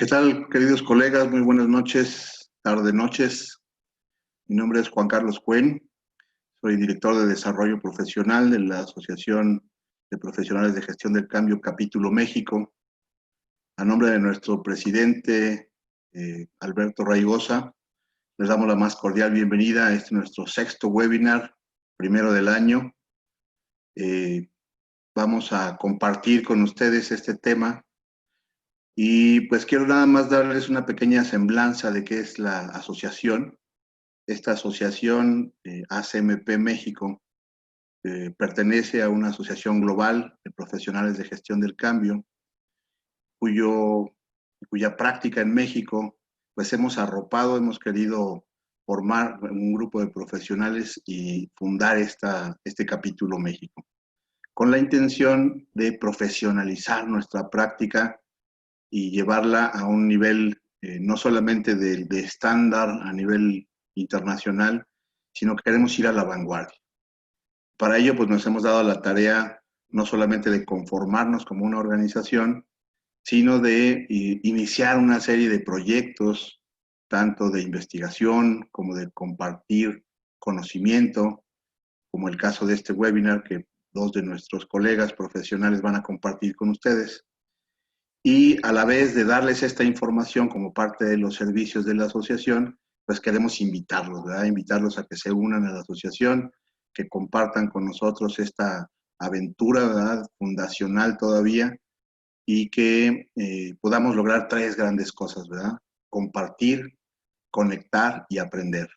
¿Qué tal, queridos colegas? Muy buenas noches, tarde noches. Mi nombre es Juan Carlos Cuen, soy director de Desarrollo Profesional de la Asociación de Profesionales de Gestión del Cambio, Capítulo México. A nombre de nuestro presidente, Alberto Raigosa, les damos la más cordial bienvenida a este nuestro sexto webinar, primero del año. Vamos a compartir con ustedes este tema. Y pues quiero nada más darles una pequeña semblanza de qué es la asociación. Esta asociación, ACMP México, pertenece a una asociación global de profesionales de gestión del cambio, cuya práctica en México, pues hemos arropado, hemos querido formar un grupo de profesionales y fundar este capítulo México, con la intención de profesionalizar nuestra práctica y llevarla a un nivel no solamente de estándar a nivel internacional, sino que queremos ir a la vanguardia. Para ello, pues nos hemos dado la tarea no solamente de conformarnos como una organización, sino de iniciar una serie de proyectos, tanto de investigación como de compartir conocimiento, como el caso de este webinar que dos de nuestros colegas profesionales van a compartir con ustedes. Y a la vez de darles esta información como parte de los servicios de la asociación, pues queremos invitarlos, ¿verdad? Invitarlos a que se unan a la asociación, que compartan con nosotros esta aventura, ¿verdad? Fundacional todavía, y que podamos lograr tres grandes cosas, ¿verdad? Compartir, conectar y aprender.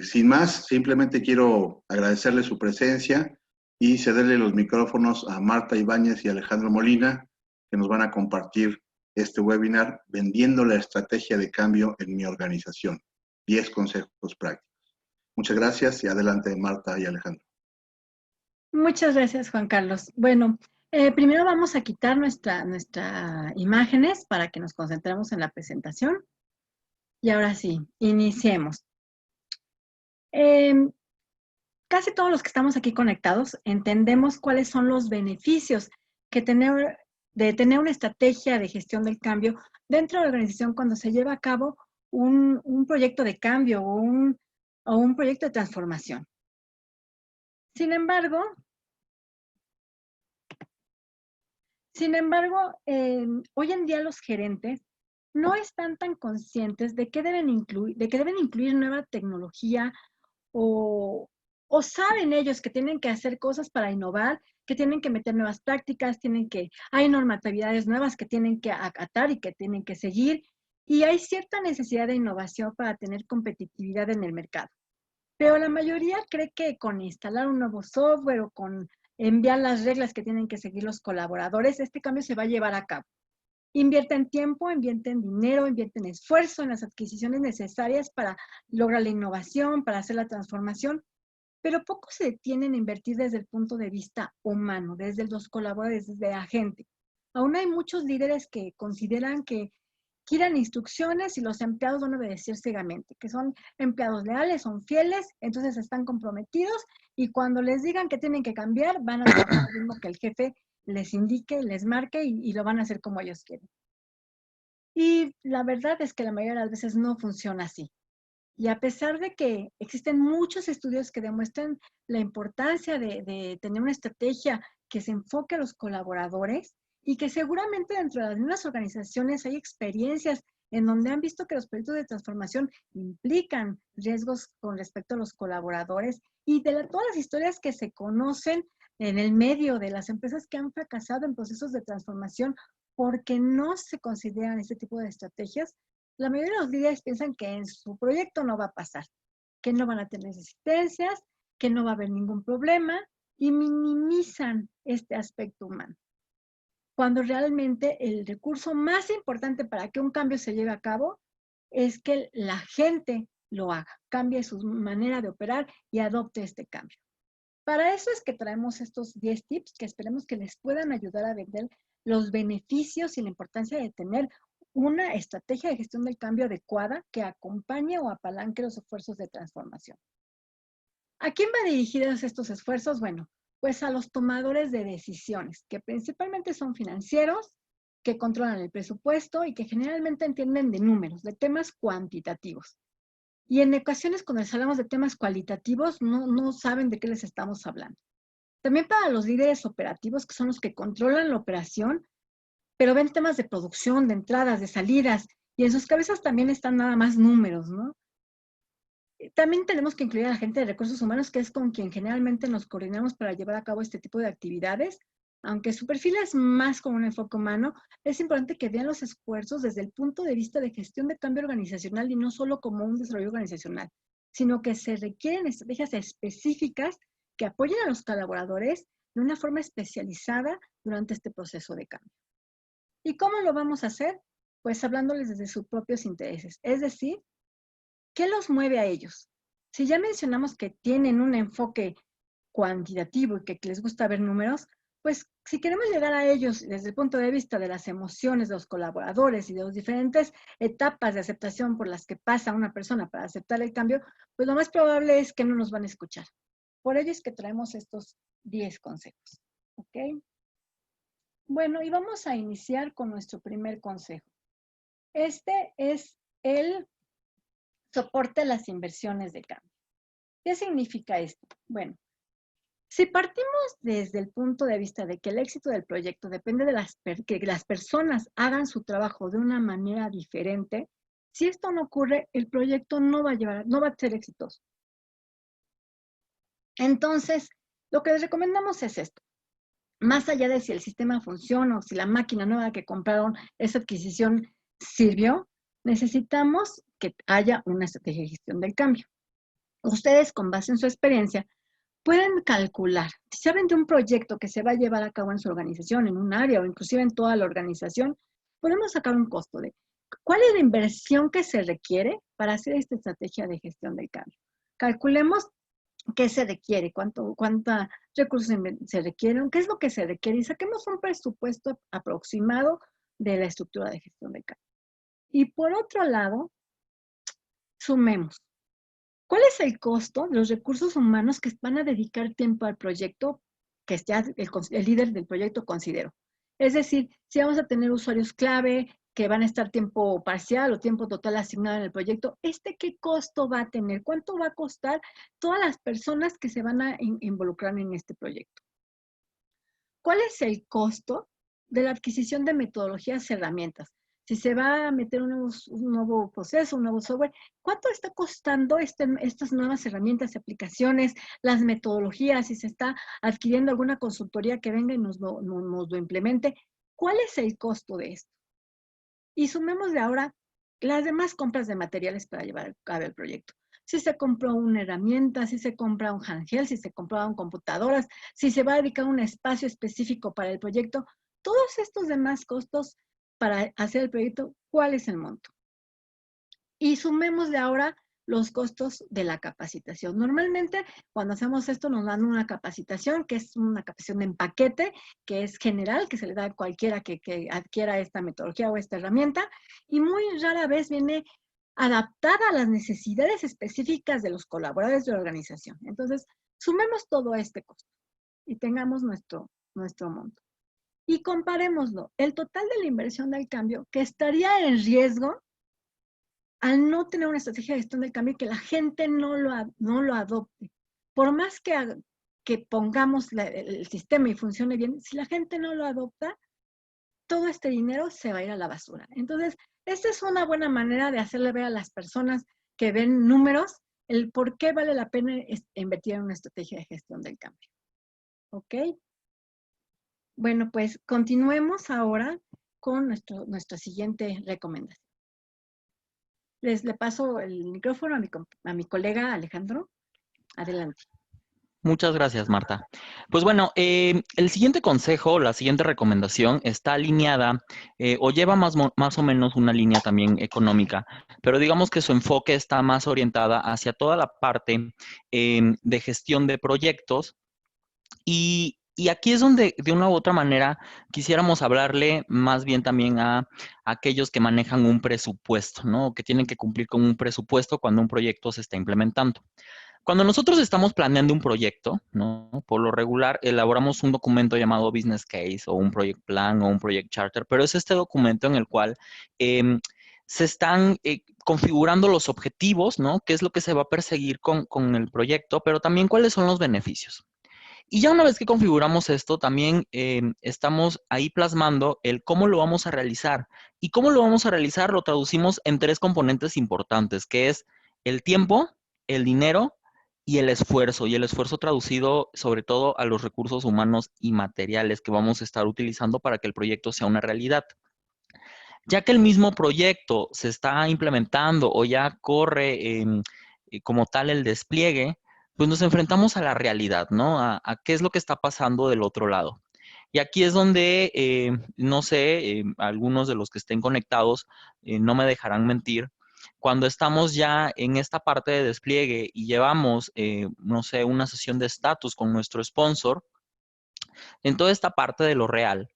Sin más, simplemente quiero agradecerles su presencia y cederle los micrófonos a Marta Ibáñez y Alejandro Molina, que nos van a compartir este webinar, Vendiendo la estrategia de cambio en mi organización. 10 consejos prácticos. Muchas gracias y adelante Marta y Alejandro. Muchas gracias, Juan Carlos. Bueno, primero vamos a quitar nuestras imágenes para que nos concentremos en la presentación. Y ahora sí, iniciemos. Casi todos los que estamos aquí conectados entendemos cuáles son los beneficios de tener una estrategia de gestión del cambio dentro de la organización cuando se lleva a cabo un proyecto de cambio o un proyecto de transformación. Sin embargo, hoy en día los gerentes no están tan conscientes de que deben incluir nueva tecnología o saben ellos que tienen que hacer cosas para innovar, que tienen que meter nuevas prácticas, hay normatividades nuevas que tienen que acatar y que tienen que seguir, y hay cierta necesidad de innovación para tener competitividad en el mercado. Pero la mayoría cree que con instalar un nuevo software o con enviar las reglas que tienen que seguir los colaboradores, este cambio se va a llevar a cabo. Invierten tiempo, invierten dinero, invierten esfuerzo en las adquisiciones necesarias para lograr la innovación, para hacer la transformación, pero poco se detienen a invertir desde el punto de vista humano, desde los colaboradores, desde la gente. Aún hay muchos líderes que consideran que quieren instrucciones y los empleados van a obedecer ciegamente, que son empleados leales, son fieles, entonces están comprometidos y cuando les digan que tienen que cambiar, van a trabajar lo mismo que el jefe les indique, les marque y lo van a hacer como ellos quieren. Y la verdad es que la mayoría de las veces no funciona así. Y a pesar de que existen muchos estudios que demuestran la importancia de tener una estrategia que se enfoque a los colaboradores y que seguramente dentro de las mismas organizaciones hay experiencias en donde han visto que los proyectos de transformación implican riesgos con respecto a los colaboradores y de todas las historias que se conocen en el medio de las empresas que han fracasado en procesos de transformación porque no se consideran este tipo de estrategias, la mayoría de los líderes piensan que en su proyecto no va a pasar, que no van a tener resistencias, que no va a haber ningún problema y minimizan este aspecto humano. Cuando realmente el recurso más importante para que un cambio se lleve a cabo es que la gente lo haga, cambie su manera de operar y adopte este cambio. Para eso es que traemos estos 10 tips que esperemos que les puedan ayudar a vender los beneficios y la importancia de tener una estrategia de gestión del cambio adecuada que acompañe o apalanque los esfuerzos de transformación. ¿A quién va dirigidos estos esfuerzos? Bueno, pues a los tomadores de decisiones, que principalmente son financieros, que controlan el presupuesto y que generalmente entienden de números, de temas cuantitativos. Y en ocasiones cuando les hablamos de temas cualitativos, no saben de qué les estamos hablando. También para los líderes operativos, que son los que controlan la operación, pero ven temas de producción, de entradas, de salidas, y en sus cabezas también están nada más números, ¿no? También tenemos que incluir a la gente de recursos humanos, que es con quien generalmente nos coordinamos para llevar a cabo este tipo de actividades. Aunque su perfil es más con un enfoque humano, es importante que vean los esfuerzos desde el punto de vista de gestión de cambio organizacional y no solo como un desarrollo organizacional, sino que se requieren estrategias específicas que apoyen a los colaboradores de una forma especializada durante este proceso de cambio. ¿Y cómo lo vamos a hacer? Pues hablándoles desde sus propios intereses, es decir, ¿qué los mueve a ellos? Si ya mencionamos que tienen un enfoque cuantitativo y que les gusta ver números, pues si queremos llegar a ellos desde el punto de vista de las emociones de los colaboradores y de las diferentes etapas de aceptación por las que pasa una persona para aceptar el cambio, pues lo más probable es que no nos van a escuchar. Por ello es que traemos estos 10 consejos. ¿Ok? Bueno, y vamos a iniciar con nuestro primer consejo. Este es el soporte a las inversiones de cambio. ¿Qué significa esto? Bueno, si partimos desde el punto de vista de que el éxito del proyecto depende de que las personas hagan su trabajo de una manera diferente, si esto no ocurre, el proyecto no va a ser exitoso. Entonces, lo que les recomendamos es esto. Más allá de si el sistema funciona o si la máquina nueva que compraron, esa adquisición sirvió, necesitamos que haya una estrategia de gestión del cambio. Ustedes, con base en su experiencia, pueden calcular, si saben de un proyecto que se va a llevar a cabo en su organización, en un área o inclusive en toda la organización, podemos sacar un costo de cuál es la inversión que se requiere para hacer esta estrategia de gestión del cambio. Calculemos qué se requiere, cuántos recursos se requieren, qué es lo que se requiere y saquemos un presupuesto aproximado de la estructura de gestión del cambio. Y por otro lado, sumemos. ¿Cuál es el costo de los recursos humanos que van a dedicar tiempo al proyecto que ya el líder del proyecto consideró? Es decir, si vamos a tener usuarios clave que van a estar tiempo parcial o tiempo total asignado en el proyecto, ¿qué costo va a tener? ¿Cuánto va a costar todas las personas que se van a involucrar en este proyecto? ¿Cuál es el costo de la adquisición de metodologías y herramientas? Si se va a meter un nuevo proceso, un nuevo software, ¿cuánto está costando estas nuevas herramientas y aplicaciones, las metodologías, si se está adquiriendo alguna consultoría que venga y nos lo implemente? ¿Cuál es el costo de esto? Y sumemos de ahora las demás compras de materiales para llevar a cabo el proyecto. Si se compró una herramienta, si se compra un handheld, si se compraron computadoras, si se va a dedicar un espacio específico para el proyecto, todos estos demás costos para hacer el proyecto, ¿cuál es el monto? Y sumemos de ahora los costos de la capacitación. Normalmente, cuando hacemos esto, nos dan una capacitación, que es una capacitación en paquete, que es general, que se le da a cualquiera que adquiera esta metodología o esta herramienta, y muy rara vez viene adaptada a las necesidades específicas de los colaboradores de la organización. Entonces, sumemos todo este costo y tengamos nuestro monto. Y comparémoslo, el total de la inversión del cambio, que estaría en riesgo al no tener una estrategia de gestión del cambio y que la gente no lo adopte. Por más que pongamos el sistema y funcione bien, si la gente no lo adopta, todo este dinero se va a ir a la basura. Entonces, esta es una buena manera de hacerle ver a las personas que ven números el por qué vale la pena invertir en una estrategia de gestión del cambio. ¿Ok? Bueno, pues continuemos ahora con nuestra siguiente recomendación. Le paso el micrófono a mi colega Alejandro. Adelante. Muchas gracias, Marta. Pues bueno, el siguiente consejo, la siguiente recomendación está alineada o lleva más o menos una línea también económica, pero digamos que su enfoque está más orientada hacia toda la parte de gestión de proyectos y aquí es donde de una u otra manera quisiéramos hablarle más bien también a aquellos que manejan un presupuesto, ¿no? Que tienen que cumplir con un presupuesto cuando un proyecto se está implementando. Cuando nosotros estamos planeando un proyecto, ¿no? Por lo regular elaboramos un documento llamado Business Case o un Project Plan o un Project Charter, pero es este documento en el cual se están configurando los objetivos, ¿no? ¿Qué es lo que se va a perseguir con el proyecto? Pero también cuáles son los beneficios. Y ya una vez que configuramos esto, también estamos ahí plasmando el cómo lo vamos a realizar. Y cómo lo vamos a realizar lo traducimos en tres componentes importantes, que es el tiempo, el dinero y el esfuerzo. Y el esfuerzo traducido sobre todo a los recursos humanos y materiales que vamos a estar utilizando para que el proyecto sea una realidad. Ya que el mismo proyecto se está implementando o ya corre como tal el despliegue, pues nos enfrentamos a la realidad, ¿no? A qué es lo que está pasando del otro lado. Y aquí es donde, no sé, algunos de los que estén conectados no me dejarán mentir. Cuando estamos ya en esta parte de despliegue y llevamos, no sé, una sesión de estatus con nuestro sponsor, en toda esta parte de lo real,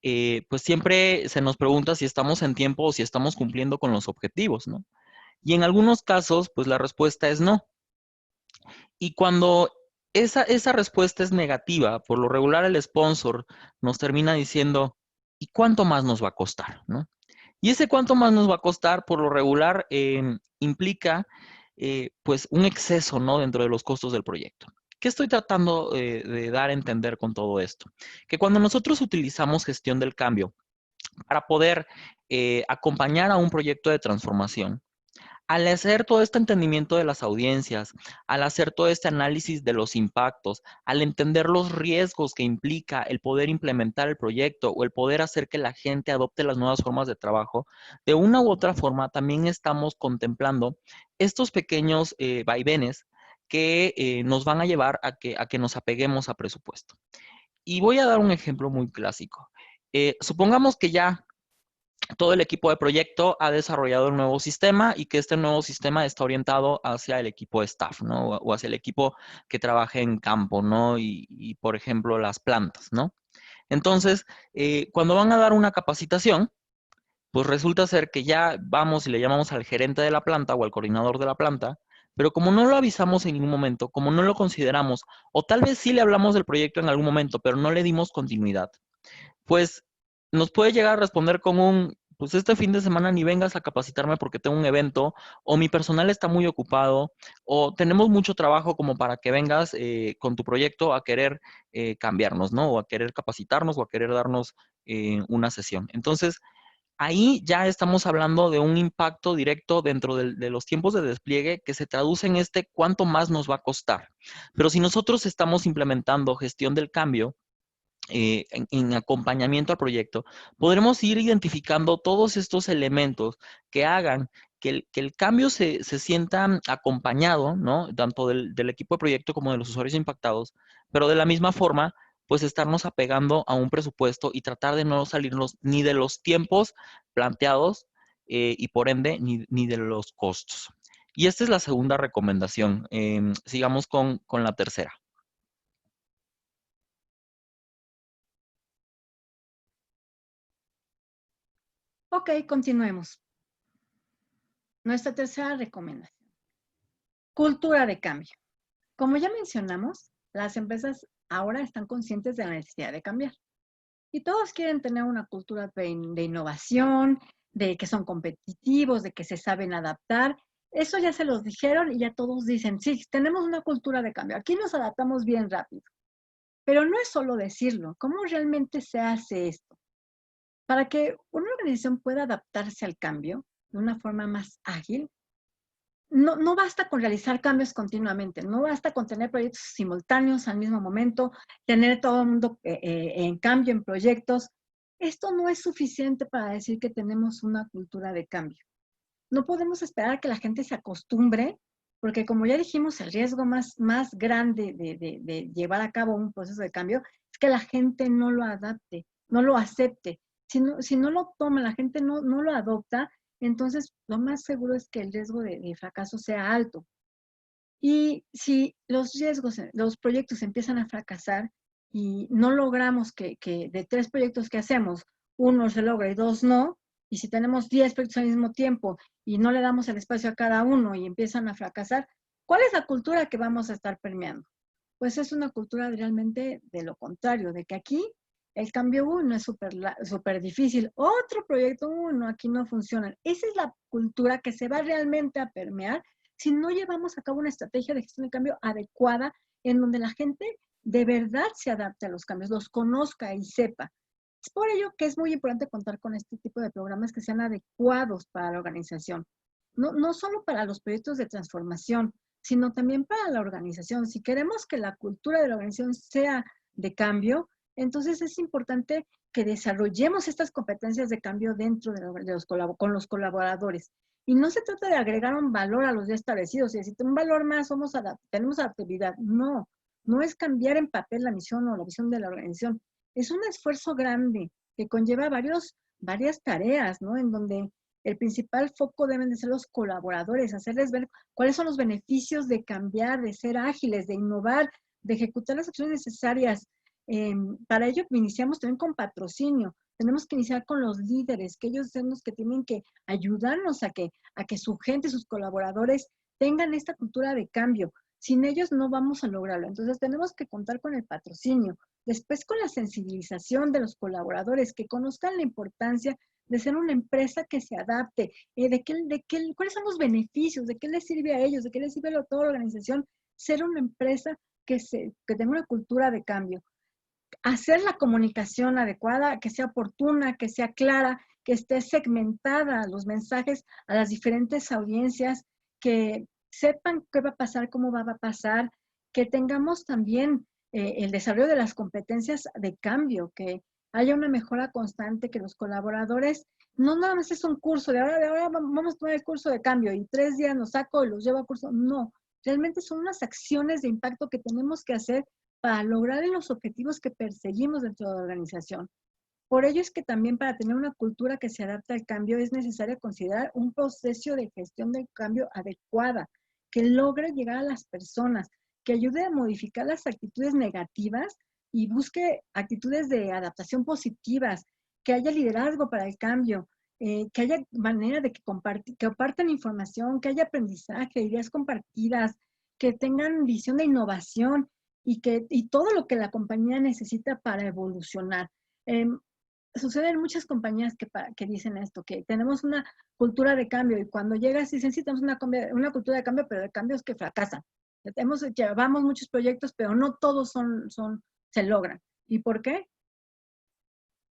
pues siempre se nos pregunta si estamos en tiempo o si estamos cumpliendo con los objetivos, ¿no? Y en algunos casos, pues la respuesta es no. Y cuando esa respuesta es negativa, por lo regular el sponsor nos termina diciendo, ¿y cuánto más nos va a costar? ¿No? Y ese cuánto más nos va a costar, por lo regular, implica pues un exceso, ¿no? Dentro de los costos del proyecto. ¿Qué estoy tratando de dar a entender con todo esto? Que cuando nosotros utilizamos gestión del cambio para poder acompañar a un proyecto de transformación, al hacer todo este entendimiento de las audiencias, al hacer todo este análisis de los impactos, al entender los riesgos que implica el poder implementar el proyecto o el poder hacer que la gente adopte las nuevas formas de trabajo, de una u otra forma también estamos contemplando estos pequeños vaivenes que nos van a llevar a que nos apeguemos a presupuesto. Y voy a dar un ejemplo muy clásico. Supongamos que ya todo el equipo de proyecto ha desarrollado un nuevo sistema y que este nuevo sistema está orientado hacia el equipo de staff, ¿no? O hacia el equipo que trabaja en campo, ¿no? Y por ejemplo, las plantas, ¿no? Entonces, cuando van a dar una capacitación, pues resulta ser que ya vamos y le llamamos al gerente de la planta o al coordinador de la planta, pero como no lo avisamos en ningún momento, como no lo consideramos, o tal vez sí le hablamos del proyecto en algún momento, pero no le dimos continuidad, pues nos puede llegar a responder con pues este fin de semana ni vengas a capacitarme porque tengo un evento, o mi personal está muy ocupado, o tenemos mucho trabajo como para que vengas con tu proyecto a querer cambiarnos, ¿no? O a querer capacitarnos o a querer darnos una sesión. Entonces, ahí ya estamos hablando de un impacto directo dentro de los tiempos de despliegue que se traduce en cuánto más nos va a costar. Pero si nosotros estamos implementando gestión del cambio, en acompañamiento al proyecto, podremos ir identificando todos estos elementos que hagan que el cambio se sienta acompañado, ¿no? Tanto del equipo de proyecto como de los usuarios impactados, pero de la misma forma, pues estarnos apegando a un presupuesto y tratar de no salirnos ni de los tiempos planteados y por ende ni de los costos. Y esta es la segunda recomendación. Sigamos con la tercera. Ok, continuemos. Nuestra tercera recomendación. Cultura de cambio. Como ya mencionamos, las empresas ahora están conscientes de la necesidad de cambiar. Y todos quieren tener una cultura de innovación, de que son competitivos, de que se saben adaptar. Eso ya se los dijeron y ya todos dicen, sí, tenemos una cultura de cambio. Aquí nos adaptamos bien rápido. Pero no es solo decirlo. ¿Cómo realmente se hace esto? Para que una organización pueda adaptarse al cambio de una forma más ágil, no basta con realizar cambios continuamente, no basta con tener proyectos simultáneos al mismo momento, tener todo el mundo en cambio en proyectos. Esto no es suficiente para decir que tenemos una cultura de cambio. No podemos esperar a que la gente se acostumbre, porque como ya dijimos, el riesgo más grande de llevar a cabo un proceso de cambio es que la gente no lo adapte, no lo acepte. Si no lo toma, la gente no lo adopta, entonces lo más seguro es que el riesgo de fracaso sea alto. Y si los proyectos empiezan a fracasar y no logramos que de 3 proyectos que hacemos, 1 se logra y 2 no, y si tenemos 10 proyectos al mismo tiempo y no le damos el espacio a cada uno y empiezan a fracasar, ¿Cuál es la cultura que vamos a estar permeando? Pues es una cultura realmente de lo contrario, de que aquí el cambio uno es súper difícil. Otro proyecto uno, aquí no funciona. Esa es la cultura que se va realmente a permear si no llevamos a cabo una estrategia de gestión de cambio adecuada en donde la gente de verdad se adapte a los cambios, los conozca y sepa. Es por ello que es muy importante contar con este tipo de programas que sean adecuados para la organización. No solo para los proyectos de transformación, sino también para la organización. Si queremos que la cultura de la organización sea de cambio, entonces es importante que desarrollemos estas competencias de cambio dentro con los colaboradores. Y no se trata de agregar un valor a los ya establecidos, y decir, un valor más, tenemos adaptabilidad. No es cambiar en papel la misión o la visión de la organización. Es un esfuerzo grande que conlleva varias tareas, ¿no? En donde el principal foco deben de ser los colaboradores, hacerles ver cuáles son los beneficios de cambiar, de ser ágiles, de innovar, de ejecutar las acciones necesarias. Para ello iniciamos también con patrocinio. Tenemos que iniciar con los líderes, que ellos son los que tienen que ayudarnos a que su gente, sus colaboradores tengan esta cultura de cambio. Sin ellos no vamos a lograrlo. Entonces tenemos que contar con el patrocinio. Después con la sensibilización de los colaboradores, que conozcan la importancia de ser una empresa que se adapte, cuáles son los beneficios, de qué les sirve a ellos, de qué les sirve a toda la organización ser una empresa que tenga una cultura de cambio. Hacer la comunicación adecuada, que sea oportuna, que sea clara, que esté segmentada los mensajes a las diferentes audiencias, que sepan qué va a pasar, cómo va a pasar, que tengamos también el desarrollo de las competencias de cambio, que haya una mejora constante, que los colaboradores, no nada más es un curso, de ahora vamos a tomar el curso de cambio y 3 días los saco y los llevo a curso. No, realmente son unas acciones de impacto que tenemos que hacer para lograr los objetivos que perseguimos dentro de la organización. Por ello es que también para tener una cultura que se adapta al cambio es necesario considerar un proceso de gestión del cambio adecuada, que logre llegar a las personas, que ayude a modificar las actitudes negativas y busque actitudes de adaptación positivas, que haya liderazgo para el cambio, que haya manera de que compartan información, que haya aprendizaje, ideas compartidas, que tengan visión de innovación y todo lo que la compañía necesita para evolucionar. Sucede en muchas compañías que dicen esto, que tenemos una cultura de cambio y cuando llegas dicen, sí, tenemos una cultura de cambio, pero de cambios que fracasan. Llevamos muchos proyectos, pero no todos se logran. ¿Y por qué?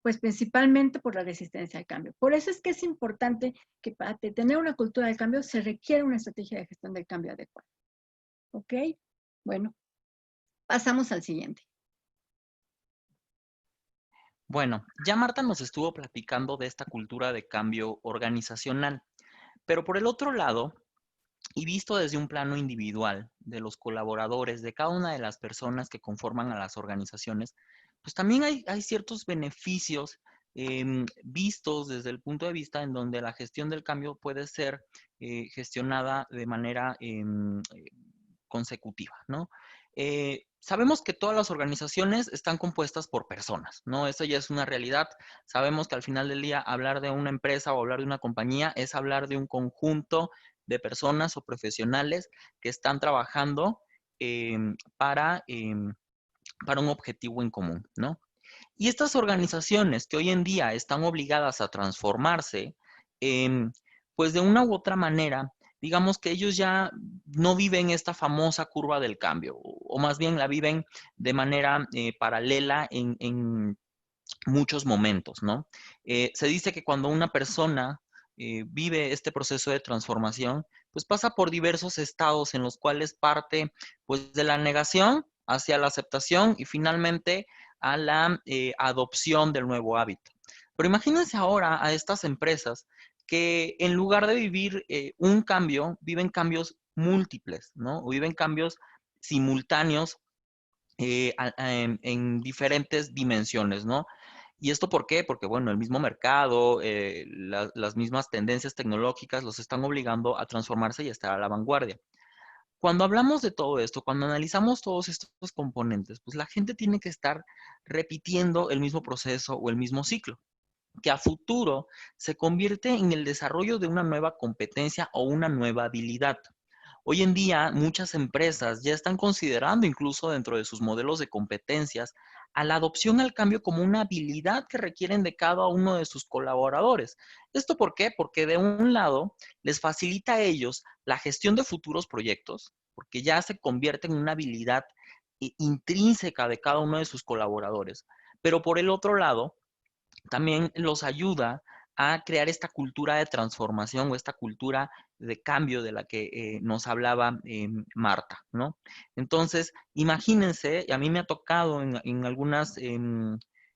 Pues principalmente por la resistencia al cambio. Por eso es que es importante que para tener una cultura del cambio se requiere una estrategia de gestión del cambio adecuada. ¿Ok? Bueno, pasamos al siguiente. Bueno, ya Marta nos estuvo platicando de esta cultura de cambio organizacional, pero por el otro lado, y visto desde un plano individual de los colaboradores, de cada una de las personas que conforman a las organizaciones, pues también hay ciertos beneficios vistos desde el punto de vista en donde la gestión del cambio puede ser gestionada de manera consecutiva, ¿no? Sabemos que todas las organizaciones están compuestas por personas, ¿no? Eso ya es una realidad. Sabemos que al final del día hablar de una empresa o hablar de una compañía es hablar de un conjunto de personas o profesionales que están trabajando para un objetivo en común, ¿no? Y estas organizaciones que hoy en día están obligadas a transformarse, pues de una u otra manera, digamos que ellos ya no viven esta famosa curva del cambio, o más bien la viven de manera paralela en muchos momentos, ¿no? Se dice que cuando una persona vive este proceso de transformación, pues pasa por diversos estados en los cuales parte pues de la negación hacia la aceptación y finalmente a la adopción del nuevo hábito. Pero imagínense ahora a estas empresas que en lugar de vivir un cambio, viven cambios múltiples, ¿no? O viven cambios simultáneos en diferentes dimensiones, ¿no? ¿Y esto por qué? Porque, bueno, el mismo mercado, las mismas tendencias tecnológicas los están obligando a transformarse y a estar a la vanguardia. Cuando hablamos de todo esto, cuando analizamos todos estos componentes, pues la gente tiene que estar repitiendo el mismo proceso o el mismo ciclo, que a futuro se convierte en el desarrollo de una nueva competencia o una nueva habilidad. Hoy en día, muchas empresas ya están considerando incluso dentro de sus modelos de competencias a la adopción al cambio como una habilidad que requieren de cada uno de sus colaboradores. ¿Esto por qué? Porque de un lado les facilita a ellos la gestión de futuros proyectos, porque ya se convierte en una habilidad intrínseca de cada uno de sus colaboradores. Pero por el otro lado, también los ayuda a crear esta cultura de transformación o esta cultura de cambio de la que nos hablaba Marta, ¿no? Entonces, imagínense, y a mí me ha tocado en algunas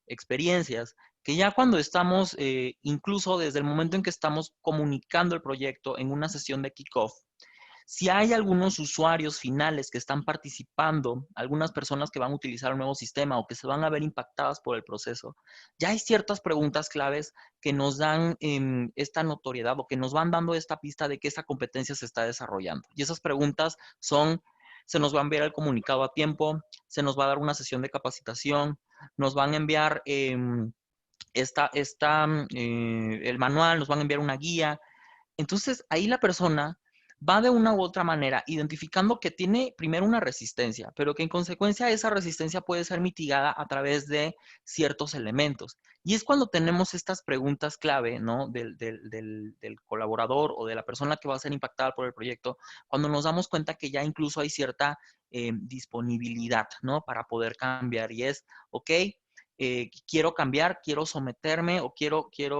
experiencias, que ya cuando estamos, incluso desde el momento en que estamos comunicando el proyecto en una sesión de kickoff, si hay algunos usuarios finales que están participando, algunas personas que van a utilizar un nuevo sistema o que se van a ver impactadas por el proceso, ya hay ciertas preguntas claves que nos dan esta notoriedad o que nos van dando esta pista de que esa competencia se está desarrollando. Y esas preguntas son, se nos va a enviar el comunicado a tiempo, se nos va a dar una sesión de capacitación, nos van a enviar el manual, nos van a enviar una guía. Entonces, ahí la persona va de una u otra manera identificando que tiene primero una resistencia, pero que en consecuencia esa resistencia puede ser mitigada a través de ciertos elementos. Y es cuando tenemos estas preguntas clave, ¿no? Del colaborador o de la persona que va a ser impactada por el proyecto, cuando nos damos cuenta que ya incluso hay cierta disponibilidad, ¿no? Para poder cambiar. Y es, ok, quiero cambiar, quiero someterme o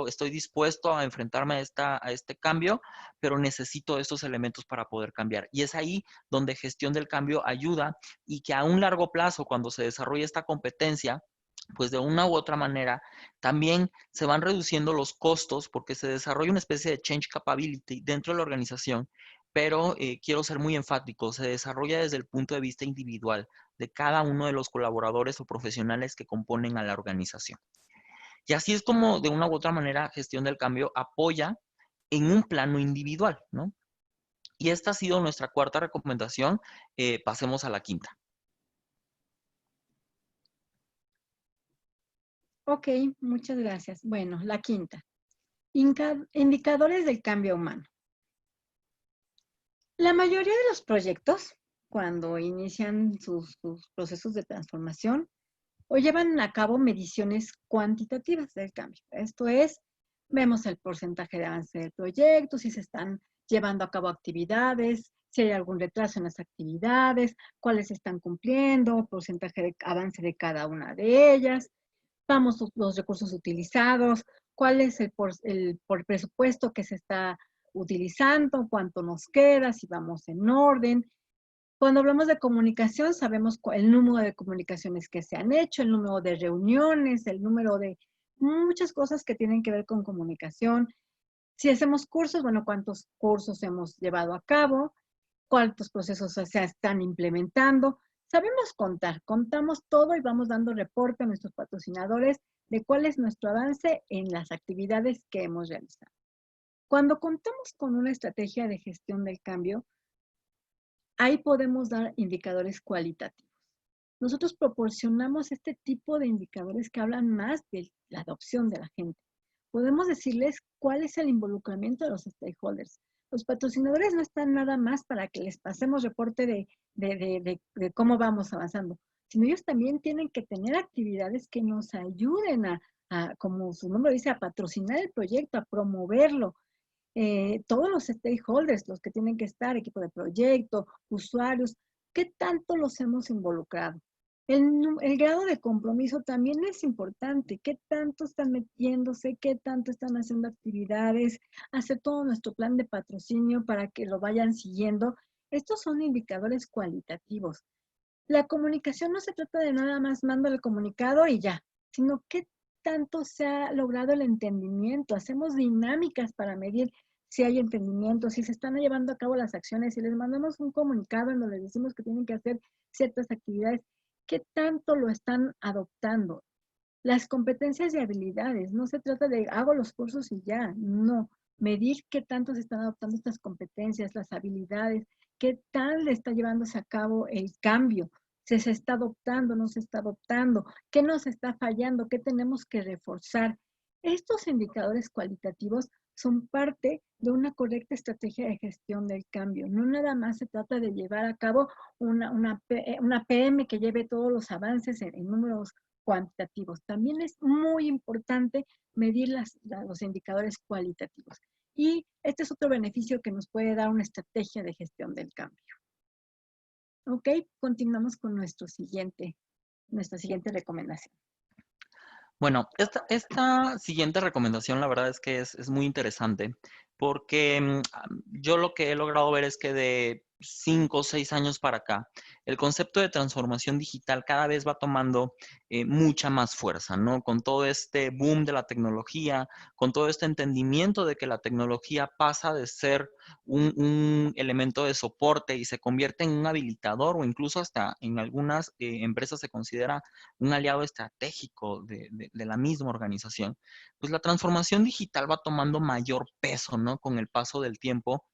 estoy dispuesto a enfrentarme a este cambio, pero necesito estos elementos para poder cambiar. Y es ahí donde gestión del cambio ayuda y que a un largo plazo, cuando se desarrolla esta competencia, pues de una u otra manera, también se van reduciendo los costos porque se desarrolla una especie de change capability dentro de la organización, pero quiero ser muy enfático, se desarrolla desde el punto de vista individual de cada uno de los colaboradores o profesionales que componen a la organización. Y así es como de una u otra manera gestión del cambio apoya en un plano individual, ¿no? Y esta ha sido nuestra cuarta recomendación. Pasemos a la quinta. Ok, muchas gracias. Bueno, la quinta. Indicadores del cambio humano. La mayoría de los proyectos, cuando inician sus procesos de transformación, o llevan a cabo mediciones cuantitativas del cambio. Esto es, vemos el porcentaje de avance del proyecto, si se están llevando a cabo actividades, si hay algún retraso en las actividades, cuáles se están cumpliendo, porcentaje de avance de cada una de ellas, vamos los recursos utilizados, cuál es el presupuesto que se está utilizando, cuánto nos queda, si vamos en orden. Cuando hablamos de comunicación, sabemos el número de comunicaciones que se han hecho, el número de reuniones, el número de muchas cosas que tienen que ver con comunicación. Si hacemos cursos, bueno, cuántos cursos hemos llevado a cabo, cuántos procesos se están implementando. Sabemos contar, contamos todo y vamos dando reporte a nuestros patrocinadores de cuál es nuestro avance en las actividades que hemos realizado. Cuando contamos con una estrategia de gestión del cambio, ahí podemos dar indicadores cualitativos. Nosotros proporcionamos este tipo de indicadores que hablan más de la adopción de la gente. Podemos decirles cuál es el involucramiento de los stakeholders. Los patrocinadores no están nada más para que les pasemos reporte de cómo vamos avanzando, sino ellos también tienen que tener actividades que nos ayuden como su nombre dice, a patrocinar el proyecto, a promoverlo. Todos los stakeholders, los que tienen que estar, equipo de proyecto, usuarios, ¿qué tanto los hemos involucrado? El grado de compromiso también es importante. ¿Qué tanto están metiéndose? ¿Qué tanto están haciendo actividades? Hacer todo nuestro plan de patrocinio para que lo vayan siguiendo. Estos son indicadores cualitativos. La comunicación no se trata de nada más mando el comunicado y ya, sino qué tanto se ha logrado el entendimiento. Hacemos dinámicas para medir si hay entendimiento, si se están llevando a cabo las acciones, si les mandamos un comunicado en donde les decimos que tienen que hacer ciertas actividades, qué tanto lo están adoptando. Las competencias y habilidades, no se trata de hago los cursos y ya, no. Medir qué tanto se están adoptando estas competencias, las habilidades, qué tal está llevándose a cabo el cambio, se está adoptando, no se está adoptando, qué nos está fallando, qué tenemos que reforzar. Estos indicadores cualitativos son parte de una correcta estrategia de gestión del cambio. No nada más se trata de llevar a cabo una PM que lleve todos los avances en números cuantitativos. También es muy importante medir los indicadores cualitativos. Y este es otro beneficio que nos puede dar una estrategia de gestión del cambio. Ok, continuamos con nuestra siguiente recomendación. Bueno, esta siguiente recomendación, la verdad es que es muy interesante, porque yo lo que he logrado ver es que de 5 o 6 años para acá, el concepto de transformación digital cada vez va tomando mucha más fuerza, ¿no? Con todo este boom de la tecnología, con todo este entendimiento de que la tecnología pasa de ser un elemento de soporte y se convierte en un habilitador, o incluso hasta en algunas empresas se considera un aliado estratégico de la misma organización, pues la transformación digital va tomando mayor peso, ¿no? Con el paso del tiempo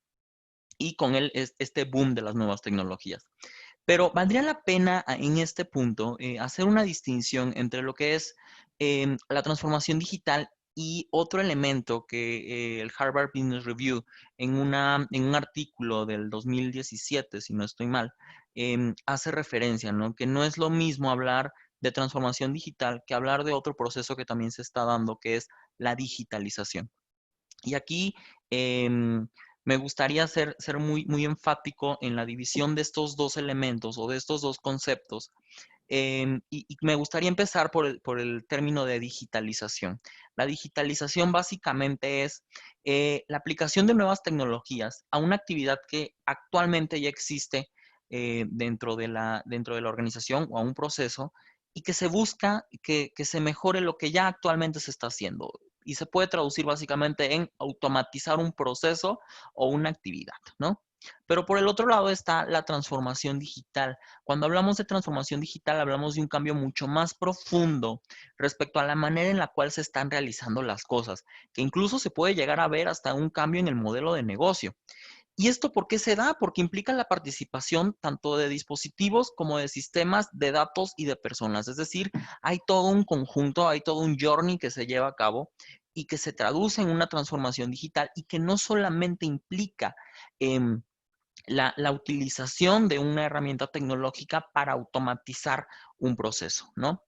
y con este boom de las nuevas tecnologías. Pero valdría la pena en este punto hacer una distinción entre lo que es la transformación digital y otro elemento que el Harvard Business Review en un artículo del 2017, si no estoy mal, hace referencia, ¿no? Que no es lo mismo hablar de transformación digital que hablar de otro proceso que también se está dando, que es la digitalización. Y aquí me gustaría ser muy enfático en la división de estos dos elementos o de estos dos conceptos. Y me gustaría empezar por el término de digitalización. La digitalización básicamente es la aplicación de nuevas tecnologías a una actividad que actualmente ya existe dentro de la organización o a un proceso y que se busca que se mejore lo que ya actualmente se está haciendo. Y se puede traducir básicamente en automatizar un proceso o una actividad, ¿no? Pero por el otro lado está la transformación digital. Cuando hablamos de transformación digital, hablamos de un cambio mucho más profundo respecto a la manera en la cual se están realizando las cosas, que incluso se puede llegar a ver hasta un cambio en el modelo de negocio. ¿Y esto por qué se da? Porque implica la participación tanto de dispositivos como de sistemas de datos y de personas. Es decir, hay todo un conjunto, hay todo un journey que se lleva a cabo y que se traduce en una transformación digital y que no solamente implica la utilización de una herramienta tecnológica para automatizar un proceso, ¿no?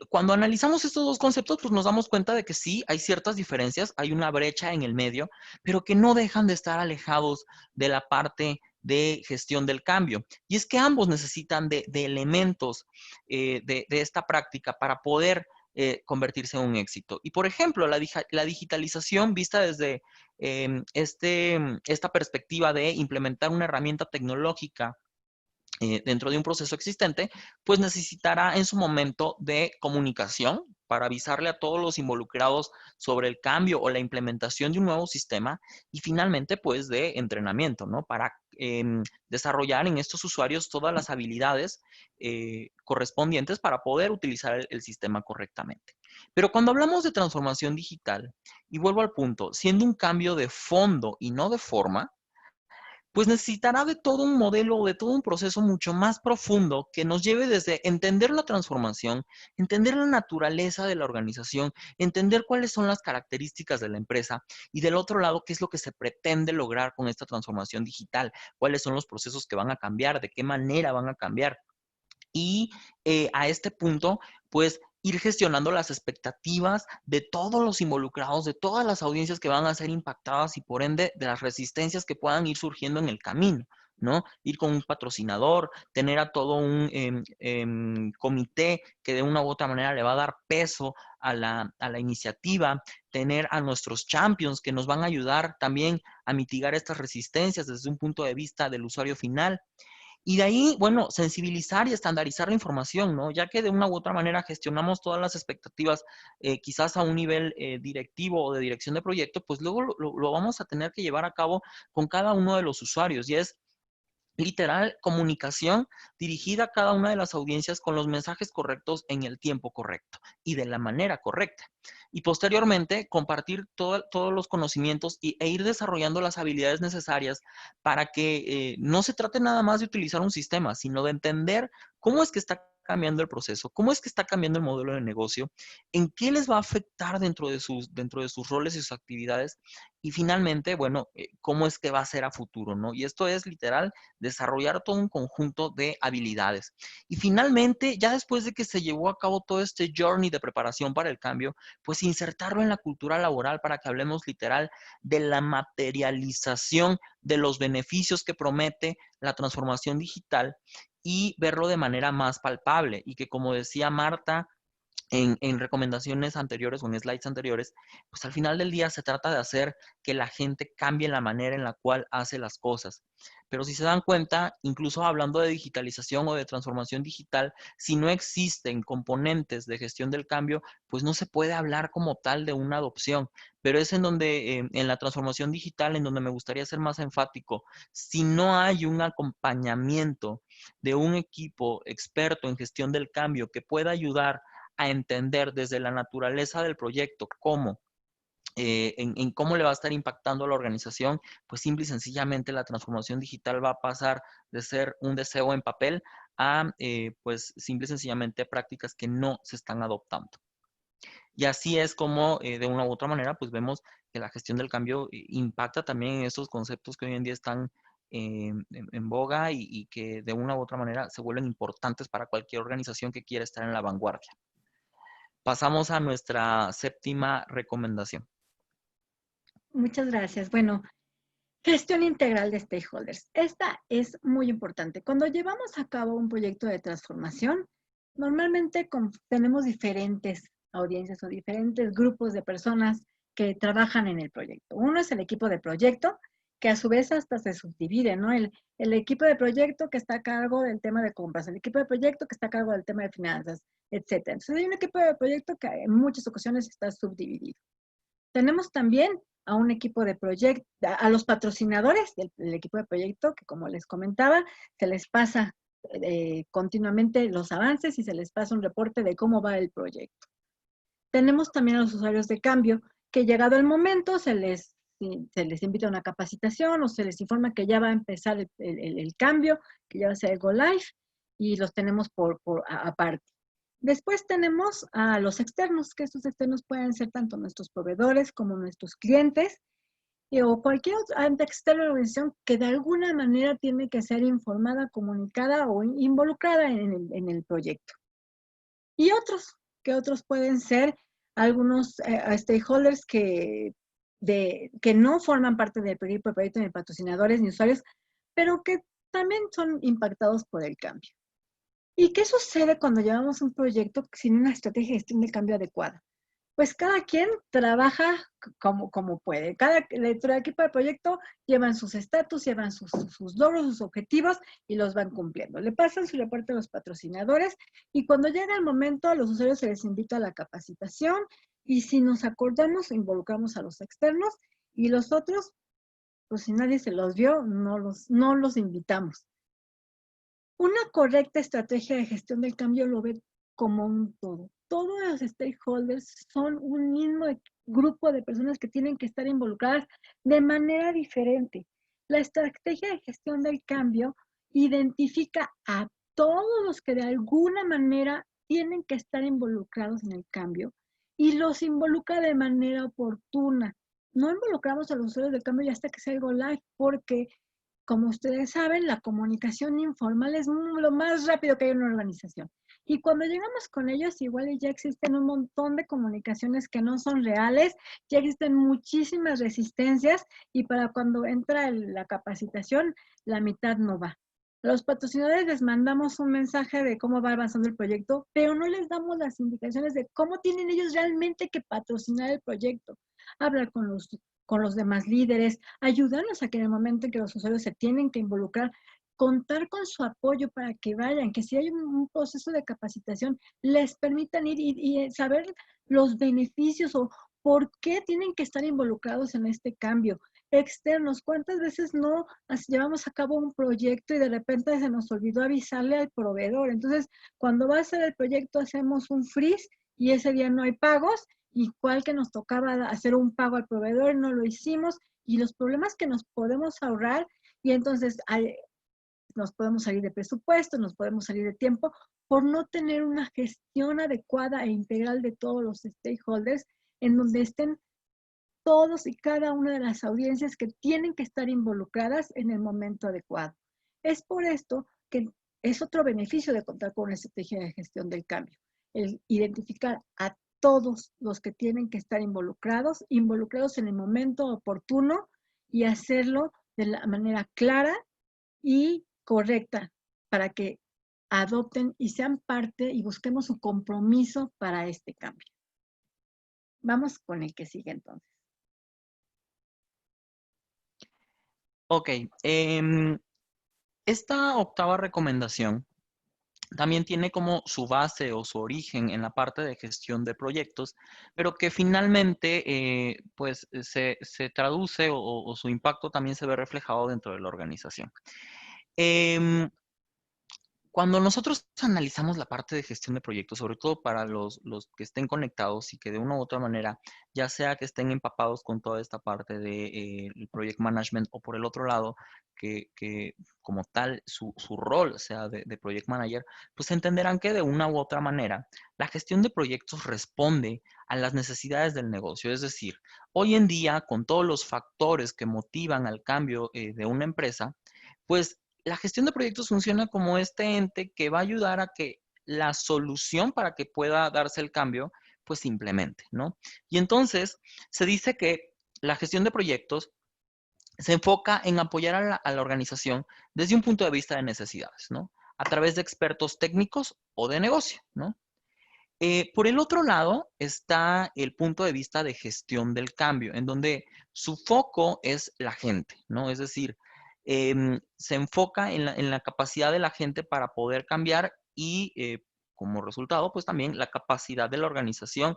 Cuando analizamos estos dos conceptos, pues nos damos cuenta de que sí, hay ciertas diferencias, hay una brecha en el medio, pero que no dejan de estar alejados de la parte de gestión del cambio. Y es que ambos necesitan de elementos de esta práctica para poder convertirse en un éxito. Y por ejemplo, la digitalización vista desde esta perspectiva de implementar una herramienta tecnológica dentro de un proceso existente, pues necesitará en su momento de comunicación para avisarle a todos los involucrados sobre el cambio o la implementación de un nuevo sistema y finalmente pues de entrenamiento, ¿no? Para desarrollar en estos usuarios todas las habilidades correspondientes para poder utilizar el sistema correctamente. Pero cuando hablamos de transformación digital, y vuelvo al punto, siendo un cambio de fondo y no de forma, pues necesitará de todo un modelo, de todo un proceso mucho más profundo que nos lleve desde entender la transformación, entender la naturaleza de la organización, entender cuáles son las características de la empresa y del otro lado, qué es lo que se pretende lograr con esta transformación digital, cuáles son los procesos que van a cambiar, de qué manera van a cambiar. Y a este punto, pues ir gestionando las expectativas de todos los involucrados, de todas las audiencias que van a ser impactadas y por ende de las resistencias que puedan ir surgiendo en el camino, ¿no? Ir con un patrocinador, tener a todo un comité que de una u otra manera le va a dar peso a la iniciativa, tener a nuestros champions que nos van a ayudar también a mitigar estas resistencias desde un punto de vista del usuario final. Y de ahí, bueno, sensibilizar y estandarizar la información, ¿no? Ya que de una u otra manera gestionamos todas las expectativas, quizás a un nivel directivo o de dirección de proyecto, pues luego lo vamos a tener que llevar a cabo con cada uno de los usuarios. Y es literal, comunicación dirigida a cada una de las audiencias con los mensajes correctos en el tiempo correcto y de la manera correcta. Y posteriormente, compartir todos los conocimientos e ir desarrollando las habilidades necesarias para que no se trate nada más de utilizar un sistema, sino de entender cómo es que está cambiando el proceso, cómo es que está cambiando el modelo de negocio, en qué les va a afectar dentro de sus roles y sus actividades, y finalmente, bueno, cómo es que va a ser a futuro, ¿no? Y esto es literal desarrollar todo un conjunto de habilidades. Y finalmente, ya después de que se llevó a cabo todo este journey de preparación para el cambio, pues insertarlo en la cultura laboral para que hablemos literal de la materialización de los beneficios que promete la transformación digital y verlo de manera más palpable y que, como decía Marta, en recomendaciones anteriores o en slides anteriores, pues al final del día se trata de hacer que la gente cambie la manera en la cual hace las cosas. Pero si se dan cuenta, incluso hablando de digitalización o de transformación digital, si no existen componentes de gestión del cambio, pues no se puede hablar como tal de una adopción. Pero es en donde, en la transformación digital, en donde me gustaría ser más enfático. Si no hay un acompañamiento de un equipo experto en gestión del cambio que pueda ayudar a entender desde la naturaleza del proyecto en cómo le va a estar impactando a la organización, pues simple y sencillamente la transformación digital va a pasar de ser un deseo en papel a, pues simple y sencillamente prácticas que no se están adoptando. Y así es como, de una u otra manera, pues vemos que la gestión del cambio impacta también en esos conceptos que hoy en día están en boga y que de una u otra manera se vuelven importantes para cualquier organización que quiera estar en la vanguardia. Pasamos a nuestra séptima recomendación. Muchas gracias. Bueno, gestión integral de stakeholders. Esta es muy importante. Cuando llevamos a cabo un proyecto de transformación, normalmente tenemos diferentes audiencias o diferentes grupos de personas que trabajan en el proyecto. Uno es el equipo de proyecto, que a su vez hasta se subdivide, ¿no? El equipo de proyecto que está a cargo del tema de compras, el equipo de proyecto que está a cargo del tema de finanzas, etc. Entonces hay un equipo de proyecto que en muchas ocasiones está subdividido. Tenemos también a un equipo de proyecto, a los patrocinadores del equipo de proyecto, que como les comentaba, se les pasa continuamente los avances y se les pasa un reporte de cómo va el proyecto. Tenemos también a los usuarios de cambio, que llegado el momento se les invita a una capacitación o se les informa que ya va a empezar el cambio, que ya va a ser el Go Live, y los tenemos aparte. Después tenemos a los externos, que estos externos pueden ser tanto nuestros proveedores como nuestros clientes o cualquier otro ente externo de la organización que de alguna manera tiene que ser informada, comunicada o involucrada en el proyecto. Y otros pueden ser algunos stakeholders que no forman parte del proyecto, ni patrocinadores, ni usuarios, pero que también son impactados por el cambio. ¿Y qué sucede cuando llevamos un proyecto sin una estrategia de gestión de cambio adecuada? Pues cada quien trabaja como puede. Dentro del equipo de proyecto llevan sus estatus, llevan sus logros, sus objetivos y los van cumpliendo. Le pasan su reporte a los patrocinadores y cuando llega el momento a los usuarios se les invita a la capacitación y si nos acordamos involucramos a los externos y los otros, pues si nadie se los vio, no los invitamos. Una correcta estrategia de gestión del cambio lo ve como un todo. Todos los stakeholders son un mismo grupo de personas que tienen que estar involucradas de manera diferente. La estrategia de gestión del cambio identifica a todos los que de alguna manera tienen que estar involucrados en el cambio y los involucra de manera oportuna. No involucramos a los usuarios del cambio ya hasta que sea el Go Live, porque como ustedes saben, la comunicación informal es lo más rápido que hay en una organización. Y cuando llegamos con ellos, igual ya existen un montón de comunicaciones que no son reales, ya existen muchísimas resistencias y para cuando entra la capacitación, la mitad no va. A los patrocinadores les mandamos un mensaje de cómo va avanzando el proyecto, pero no les damos las indicaciones de cómo tienen ellos realmente que patrocinar el proyecto. Hablar con los demás líderes, ayudarnos a que en el momento en que los usuarios se tienen que involucrar, contar con su apoyo para que vayan, que si hay un proceso de capacitación, les permitan ir y saber los beneficios o por qué tienen que estar involucrados en este cambio. Externos, ¿cuántas veces no llevamos a cabo un proyecto y de repente se nos olvidó avisarle al proveedor? Entonces, cuando va a ser el proyecto, hacemos un freeze y ese día no hay pagos, igual que nos tocaba hacer un pago al proveedor, no lo hicimos, y los problemas que nos podemos ahorrar, y entonces nos podemos salir de presupuesto, nos podemos salir de tiempo, por no tener una gestión adecuada e integral de todos los stakeholders, en donde estén todos y cada una de las audiencias que tienen que estar involucradas en el momento adecuado. Es por esto que es otro beneficio de contar con una estrategia de gestión del cambio, el identificar a todos los que tienen que estar involucrados en el momento oportuno y hacerlo de la manera clara y correcta para que adopten y sean parte y busquemos su compromiso para este cambio. Vamos con el que sigue entonces. Ok, esta octava recomendación también tiene como su base o su origen en la parte de gestión de proyectos, pero que finalmente pues se traduce o su impacto también se ve reflejado dentro de la organización. Cuando nosotros analizamos la parte de gestión de proyectos, sobre todo para los que estén conectados y que de una u otra manera, ya sea que estén empapados con toda esta parte de el project management o por el otro lado, que como tal su rol sea de project manager, pues entenderán que de una u otra manera la gestión de proyectos responde a las necesidades del negocio. Es decir, hoy en día con todos los factores que motivan al cambio de una empresa, pues la gestión de proyectos funciona como este ente que va a ayudar a que la solución para que pueda darse el cambio, pues se implemente, ¿no? Y entonces se dice que la gestión de proyectos se enfoca en apoyar a la organización desde un punto de vista de necesidades, ¿no? A través de expertos técnicos o de negocio, ¿no? Por el otro lado está el punto de vista de gestión del cambio, en donde su foco es la gente, ¿no? Es decir, se enfoca en la capacidad de la gente para poder cambiar y como resultado, pues también la capacidad de la organización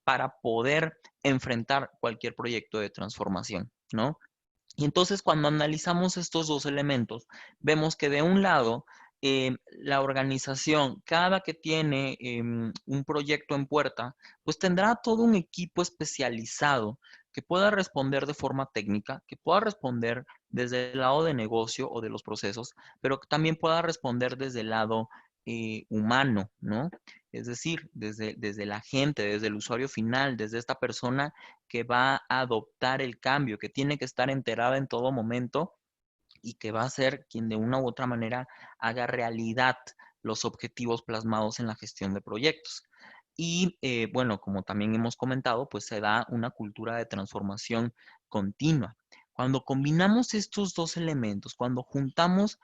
para poder enfrentar cualquier proyecto de transformación, ¿no? Y entonces cuando analizamos estos dos elementos, vemos que de un lado, la organización, cada que tiene un proyecto en puerta, pues tendrá todo un equipo especializado que pueda responder de forma técnica, que pueda responder desde el lado de negocio o de los procesos, pero que también pueda responder desde el lado humano, ¿no? Es decir, desde la gente, desde el usuario final, desde esta persona que va a adoptar el cambio, que tiene que estar enterada en todo momento y que va a ser quien de una u otra manera haga realidad los objetivos plasmados en la gestión de proyectos. Y bueno, como también hemos comentado, pues se da una cultura de transformación continua. Cuando combinamos estos dos elementos, cuando juntamos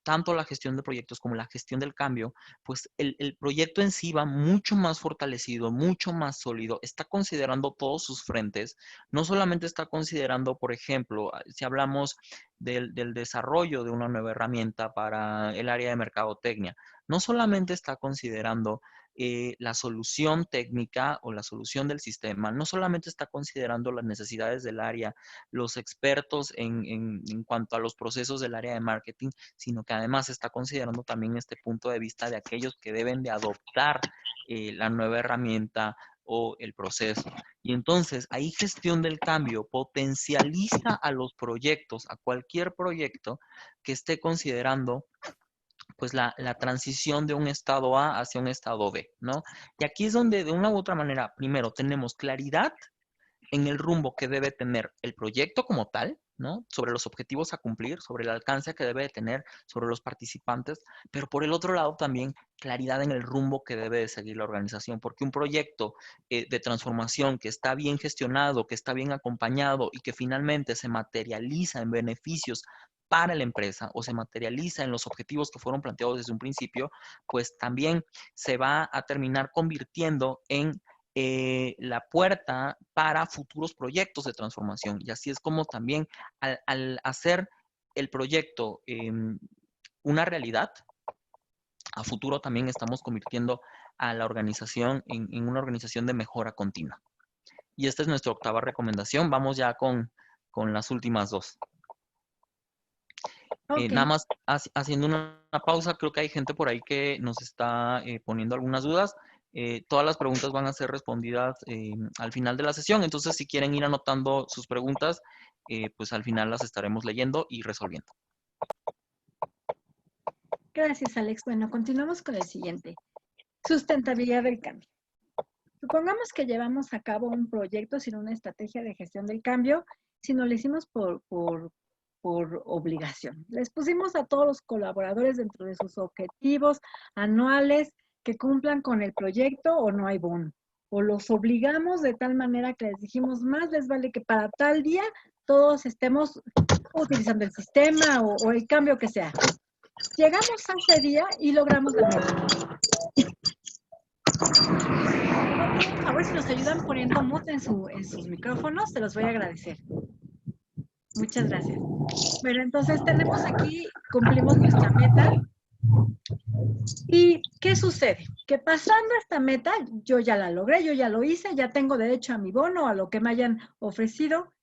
tanto la gestión de proyectos como la gestión del cambio, pues el proyecto en sí va mucho más fortalecido, mucho más sólido, está considerando todos sus frentes, no solamente está considerando, por ejemplo, si hablamos del desarrollo de una nueva herramienta para el área de mercadotecnia, no solamente está considerando la solución técnica o la solución del sistema, no solamente está considerando las necesidades del área, los expertos en cuanto a los procesos del área de marketing, sino que además está considerando también este punto de vista de aquellos que deben de adoptar la nueva herramienta o el proceso. Y entonces ahí gestión del cambio potencializa a los proyectos, a cualquier proyecto que esté considerando pues la transición de un estado A hacia un estado B, ¿no? Y aquí es donde de una u otra manera, primero, tenemos claridad en el rumbo que debe tener el proyecto como tal, ¿no? Sobre los objetivos a cumplir, sobre el alcance que debe de tener, sobre los participantes, pero por el otro lado también claridad en el rumbo que debe de seguir la organización, porque un proyecto de transformación que está bien gestionado, que está bien acompañado y que finalmente se materializa en beneficios para la empresa o se materializa en los objetivos que fueron planteados desde un principio, pues también se va a terminar convirtiendo en la puerta para futuros proyectos de transformación. Y así es como también al hacer el proyecto una realidad, a futuro también estamos convirtiendo a la organización en una organización de mejora continua. Y esta es nuestra octava recomendación. Vamos ya con las últimas dos. Ok, Nada más haciendo una pausa, creo que hay gente por ahí que nos está poniendo algunas dudas. Todas las preguntas van a ser respondidas al final de la sesión, entonces si quieren ir anotando sus preguntas, pues al final las estaremos leyendo y resolviendo. Gracias, Alex. Bueno, continuamos con el siguiente. Sustentabilidad del cambio. Supongamos que llevamos a cabo un proyecto sin una estrategia de gestión del cambio, sino lo hicimos por obligación. Les pusimos a todos los colaboradores dentro de sus objetivos anuales que cumplan con el proyecto o no hay bono. O los obligamos de tal manera que les dijimos, más les vale que para tal día todos estemos utilizando el sistema o el cambio que sea. Llegamos a ese día y logramos la meta. Por favor, si nos ayudan poniendo mute en sus micrófonos, se los voy a agradecer. Muchas gracias. Bueno, entonces tenemos aquí, cumplimos nuestra meta. ¿Y qué sucede? Que pasando esta meta, yo ya la logré, yo ya lo hice, ya tengo derecho a mi bono, a lo que me hayan ofrecido.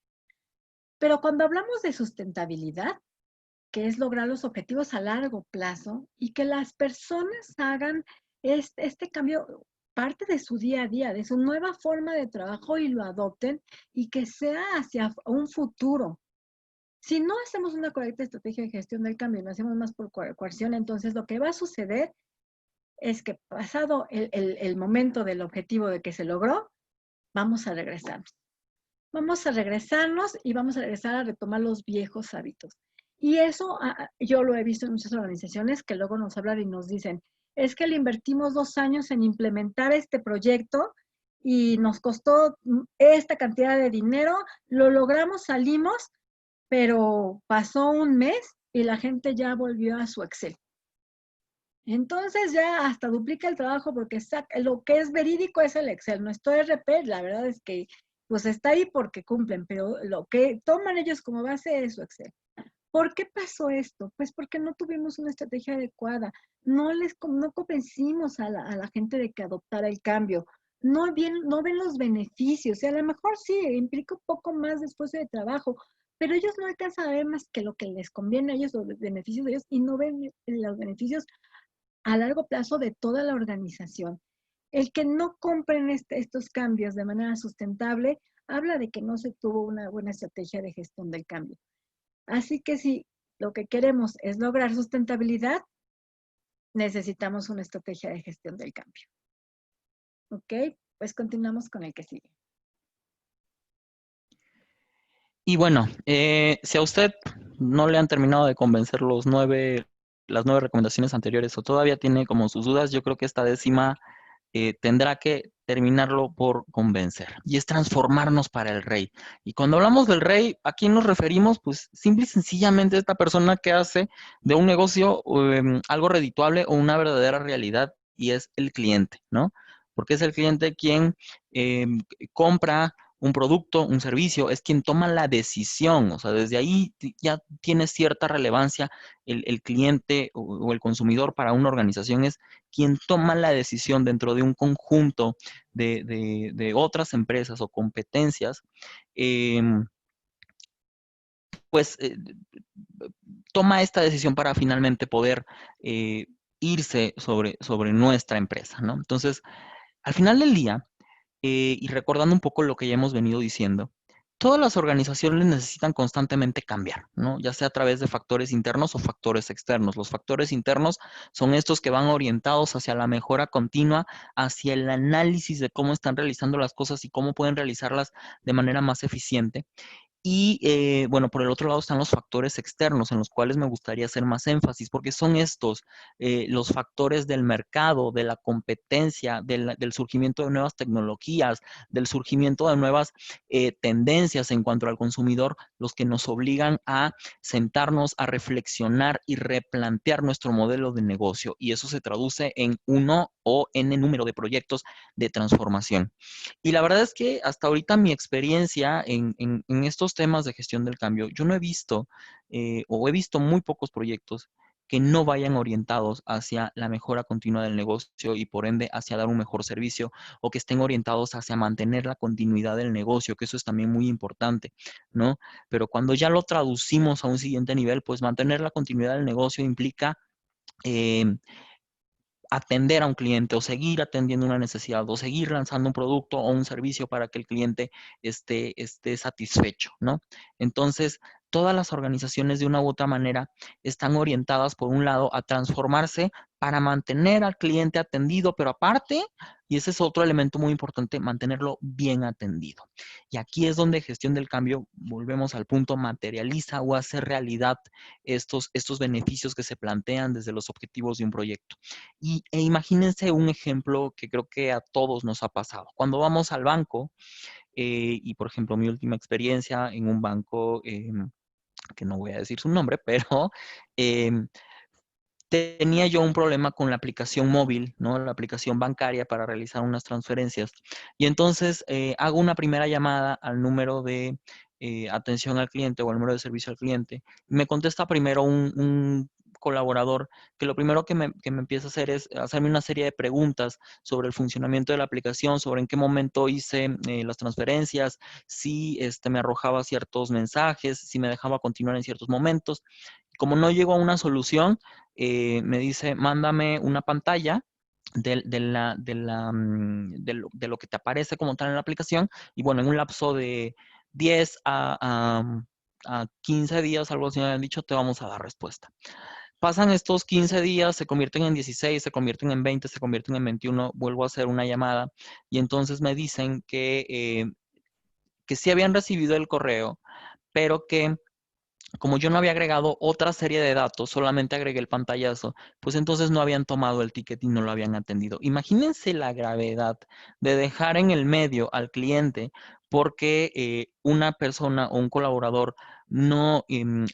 Pero cuando hablamos de sustentabilidad, que es lograr los objetivos a largo plazo y que las personas hagan este cambio parte de su día a día, de su nueva forma de trabajo y lo adopten y que sea hacia un futuro. Si no hacemos una correcta estrategia de gestión del cambio y lo hacemos más por coerción, entonces lo que va a suceder es que pasado el momento del objetivo de que se logró, vamos a regresarnos. Vamos a regresarnos y vamos a regresar a retomar los viejos hábitos. Y eso yo lo he visto en muchas organizaciones que luego nos hablan y nos dicen, es que le invertimos 2 años en implementar este proyecto y nos costó esta cantidad de dinero, lo logramos, salimos, pero pasó un mes y la gente ya volvió a su Excel. Entonces ya hasta duplica el trabajo porque lo que es verídico es el Excel, nuestro ERP, la verdad es que pues está ahí porque cumplen, pero lo que toman ellos como base es su Excel. ¿Por qué pasó esto? Pues porque no tuvimos una estrategia adecuada, no convencimos a la gente de que adoptara el cambio, no ven los beneficios, y a lo mejor sí, implica un poco más de esfuerzo de trabajo, pero ellos no alcanzan a ver más que lo que les conviene a ellos, los beneficios de ellos, y no ven los beneficios a largo plazo de toda la organización. El que no compren estos cambios de manera sustentable habla de que no se tuvo una buena estrategia de gestión del cambio. Así que si lo que queremos es lograr sustentabilidad, necesitamos una estrategia de gestión del cambio. ¿Ok? Pues continuamos con el que sigue. Y bueno, si a usted no le han terminado de convencer las 9 recomendaciones anteriores o todavía tiene como sus dudas, yo creo que esta 10ª tendrá que terminarlo por convencer. Y es transformarnos para el rey. Y cuando hablamos del rey, ¿a quién nos referimos? Pues simple y sencillamente a esta persona que hace de un negocio algo redituable o una verdadera realidad, y es el cliente, ¿no? Porque es el cliente quien compra un producto, un servicio, es quien toma la decisión. O sea, desde ahí ya tiene cierta relevancia el cliente o el consumidor para una organización, es quien toma la decisión dentro de un conjunto de otras empresas o competencias, pues toma esta decisión para finalmente poder irse sobre nuestra empresa, ¿no? Entonces, al final del día, y recordando un poco lo que ya hemos venido diciendo, todas las organizaciones necesitan constantemente cambiar, ¿no? Ya sea a través de factores internos o factores externos. Los factores internos son estos que van orientados hacia la mejora continua, hacia el análisis de cómo están realizando las cosas y cómo pueden realizarlas de manera más eficiente. Y bueno, por el otro lado están los factores externos en los cuales me gustaría hacer más énfasis, porque son estos los factores del mercado, de la competencia, del surgimiento de nuevas tecnologías, del surgimiento de nuevas tendencias en cuanto al consumidor, los que nos obligan a sentarnos, a reflexionar y replantear nuestro modelo de negocio. Y eso se traduce en uno o n número de proyectos de transformación. Y la verdad es que hasta ahorita mi experiencia en estos temas de gestión del cambio, yo no he visto o he visto muy pocos proyectos que no vayan orientados hacia la mejora continua del negocio y por ende hacia dar un mejor servicio, o que estén orientados hacia mantener la continuidad del negocio, que eso es también muy importante, ¿no? Pero cuando ya lo traducimos a un siguiente nivel, pues mantener la continuidad del negocio implica atender a un cliente o seguir atendiendo una necesidad o seguir lanzando un producto o un servicio para que el cliente esté satisfecho, ¿no? Entonces, todas las organizaciones de una u otra manera están orientadas, por un lado, a transformarse para mantener al cliente atendido, pero aparte, y ese es otro elemento muy importante, mantenerlo bien atendido. Y aquí es donde gestión del cambio, volvemos al punto, materializa o hace realidad estos beneficios que se plantean desde los objetivos de un proyecto. E imagínense un ejemplo que creo que a todos nos ha pasado. Cuando vamos al banco, y por ejemplo, mi última experiencia en un banco, que no voy a decir su nombre, pero tenía yo un problema con la aplicación móvil, ¿no? La aplicación bancaria para realizar unas transferencias. Y entonces hago una primera llamada al número de atención al cliente o al número de servicio al cliente. Me contesta primero un colaborador que lo primero que me empieza a hacer es hacerme una serie de preguntas sobre el funcionamiento de la aplicación, sobre en qué momento hice las transferencias, si me arrojaba ciertos mensajes, si me dejaba continuar en ciertos momentos. Como no llego a una solución, me dice, mándame una pantalla de lo que te aparece como tal en la aplicación, y bueno, en un lapso de 10 a 15 días, algo así me han dicho, te vamos a dar respuesta. Pasan estos 15 días, se convierten en 16, se convierten en 20, se convierten en 21, vuelvo a hacer una llamada y entonces me dicen que sí habían recibido el correo, pero que como yo no había agregado otra serie de datos, solamente agregué el pantallazo, pues entonces no habían tomado el ticket y no lo habían atendido. Imagínense la gravedad de dejar en el medio al cliente porque una persona o un colaborador no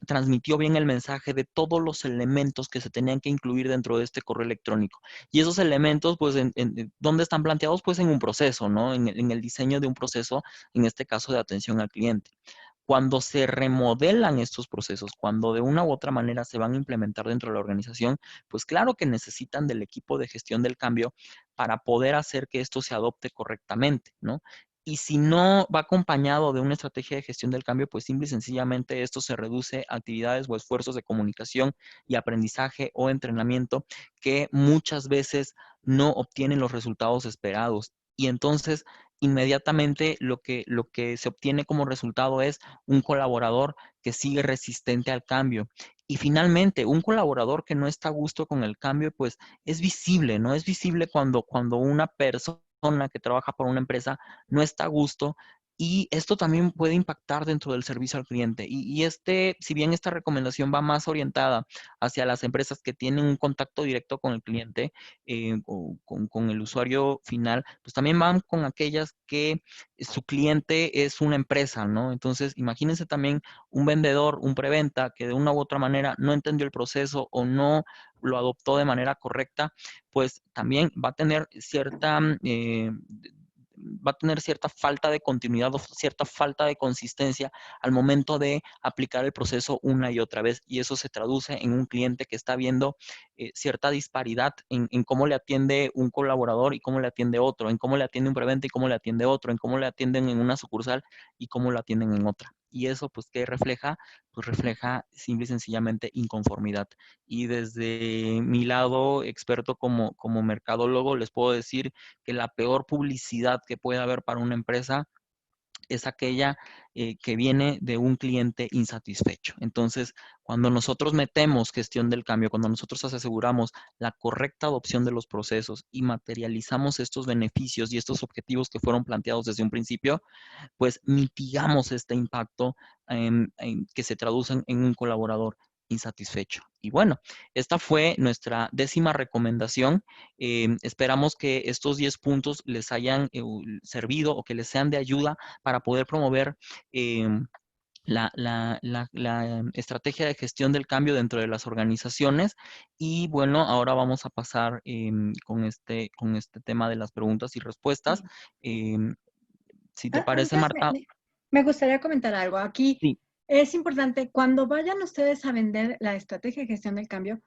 transmitió bien el mensaje de todos los elementos que se tenían que incluir dentro de este correo electrónico. Y esos elementos, pues, ¿dónde están planteados? Pues en un proceso, ¿no? En el diseño de un proceso, en este caso de atención al cliente. Cuando se remodelan estos procesos, cuando de una u otra manera se van a implementar dentro de la organización, pues claro que necesitan del equipo de gestión del cambio para poder hacer que esto se adopte correctamente, ¿no? Y si no va acompañado de una estrategia de gestión del cambio, pues simple y sencillamente esto se reduce a actividades o esfuerzos de comunicación y aprendizaje o entrenamiento que muchas veces no obtienen los resultados esperados. Y entonces, inmediatamente lo que se obtiene como resultado es un colaborador que sigue resistente al cambio. Y finalmente, un colaborador que no está a gusto con el cambio, pues es visible, ¿no? Es visible cuando una persona que trabaja por una empresa no está a gusto. Y esto también puede impactar dentro del servicio al cliente. Si bien esta recomendación va más orientada hacia las empresas que tienen un contacto directo con el cliente o con el usuario final, pues también van con aquellas que su cliente es una empresa, ¿no? Entonces, imagínense también un vendedor, un preventa, que de una u otra manera no entendió el proceso o no lo adoptó de manera correcta, pues también va a tener cierta falta de continuidad o cierta falta de consistencia al momento de aplicar el proceso una y otra vez. Y eso se traduce en un cliente que está viendo cierta disparidad en cómo le atiende un colaborador y cómo le atiende otro, en cómo le atiende un preventa y cómo le atiende otro, en cómo le atienden en una sucursal y cómo lo atienden en otra. Y eso, pues, ¿qué refleja? Pues refleja simple y sencillamente inconformidad. Y desde mi lado, experto como mercadólogo, les puedo decir que la peor publicidad que puede haber para una empresa es aquella que viene de un cliente insatisfecho. Entonces, cuando nosotros metemos gestión del cambio, cuando nosotros aseguramos la correcta adopción de los procesos y materializamos estos beneficios y estos objetivos que fueron planteados desde un principio, pues mitigamos este impacto que se traducen en un colaborador insatisfecho. Y bueno, esta fue nuestra 10ª recomendación. Esperamos que estos 10 puntos les hayan servido o que les sean de ayuda para poder promover la estrategia de gestión del cambio dentro de las organizaciones. Y bueno, ahora vamos a pasar con este tema de las preguntas y respuestas. Si te parece, Antes Marta. me gustaría comentar algo. Aquí Sí. es importante, cuando vayan ustedes a vender la estrategia de gestión del cambio,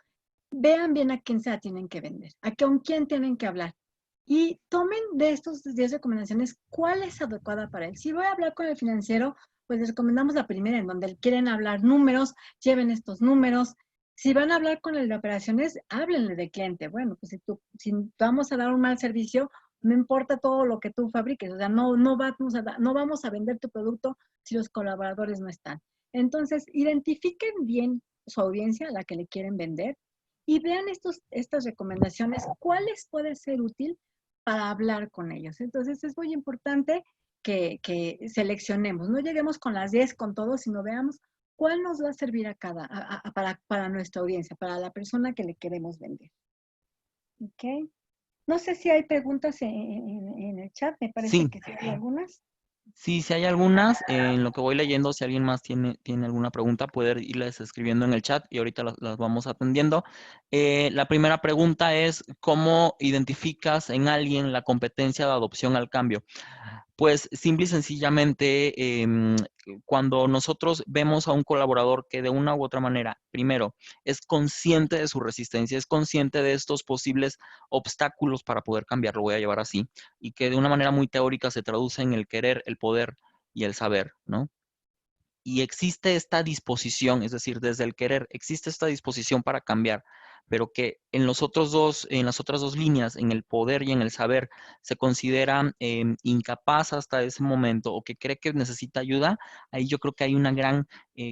vean bien a quién se la tienen que vender, con quién tienen que hablar. Y tomen de estos 10 recomendaciones cuál es adecuada para él. Si voy a hablar con el financiero, pues les recomendamos la primera, en donde quieren hablar números, lleven estos números. Si van a hablar con el de operaciones, háblenle de cliente. Bueno, pues si vamos a dar un mal servicio, no importa todo lo que tú fabriques, o sea, no vamos a vender tu producto si los colaboradores no están. Entonces, identifiquen bien su audiencia a la que le quieren vender y vean estas recomendaciones, cuáles puede ser útil para hablar con ellos. Entonces, es muy importante que seleccionemos, no lleguemos con las 10 con todo, sino veamos cuál nos va a servir para nuestra audiencia, para la persona que le queremos vender. ¿Ok? No sé si hay preguntas en el chat, me parece Sí, que sí hay algunas. sí, si hay algunas, en lo que voy leyendo, si alguien más tiene alguna pregunta, puede irles escribiendo en el chat y ahorita las vamos atendiendo. La primera pregunta es, ¿cómo identificas en alguien la competencia de adopción al cambio? Pues simple y sencillamente, cuando nosotros vemos a un colaborador que de una u otra manera, primero, es consciente de su resistencia, es consciente de estos posibles obstáculos para poder cambiar, lo voy a llevar así, y que de una manera muy teórica se traduce en el querer, el poder y el saber, ¿no? Y existe esta disposición, es decir, desde el querer, existe esta disposición para cambiar, pero que en en las otras dos líneas, en el poder y en el saber, se considera incapaz hasta ese momento o que cree que necesita ayuda, ahí yo creo que hay una gran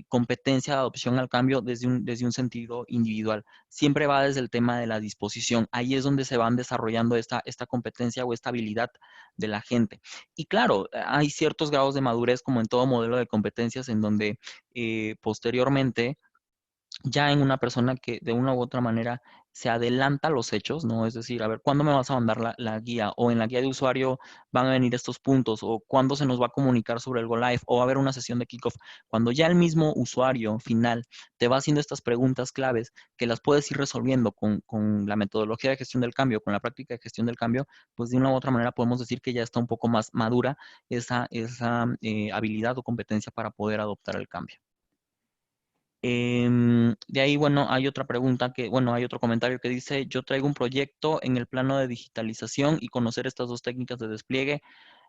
competencia de adopción al cambio desde un sentido individual. Siempre va desde el tema de la disposición. Ahí es donde se van desarrollando esta competencia o esta habilidad de la gente. Y claro, hay ciertos grados de madurez, como en todo modelo de competencias, en donde posteriormente ya en una persona que de una u otra manera se adelanta a los hechos, ¿no? Es decir, a ver, ¿cuándo me vas a mandar la guía? O en la guía de usuario van a venir estos puntos, o cuándo se nos va a comunicar sobre el Go Live, o va a haber una sesión de kickoff. Cuando ya el mismo usuario final te va haciendo estas preguntas claves que las puedes ir resolviendo con la metodología de gestión del cambio, con la práctica de gestión del cambio, pues de una u otra manera podemos decir que ya está un poco más madura esa habilidad o competencia para poder adoptar el cambio. De ahí, bueno, hay otra pregunta hay otro comentario que dice, yo traigo un proyecto en el plano de digitalización y conocer estas dos técnicas de despliegue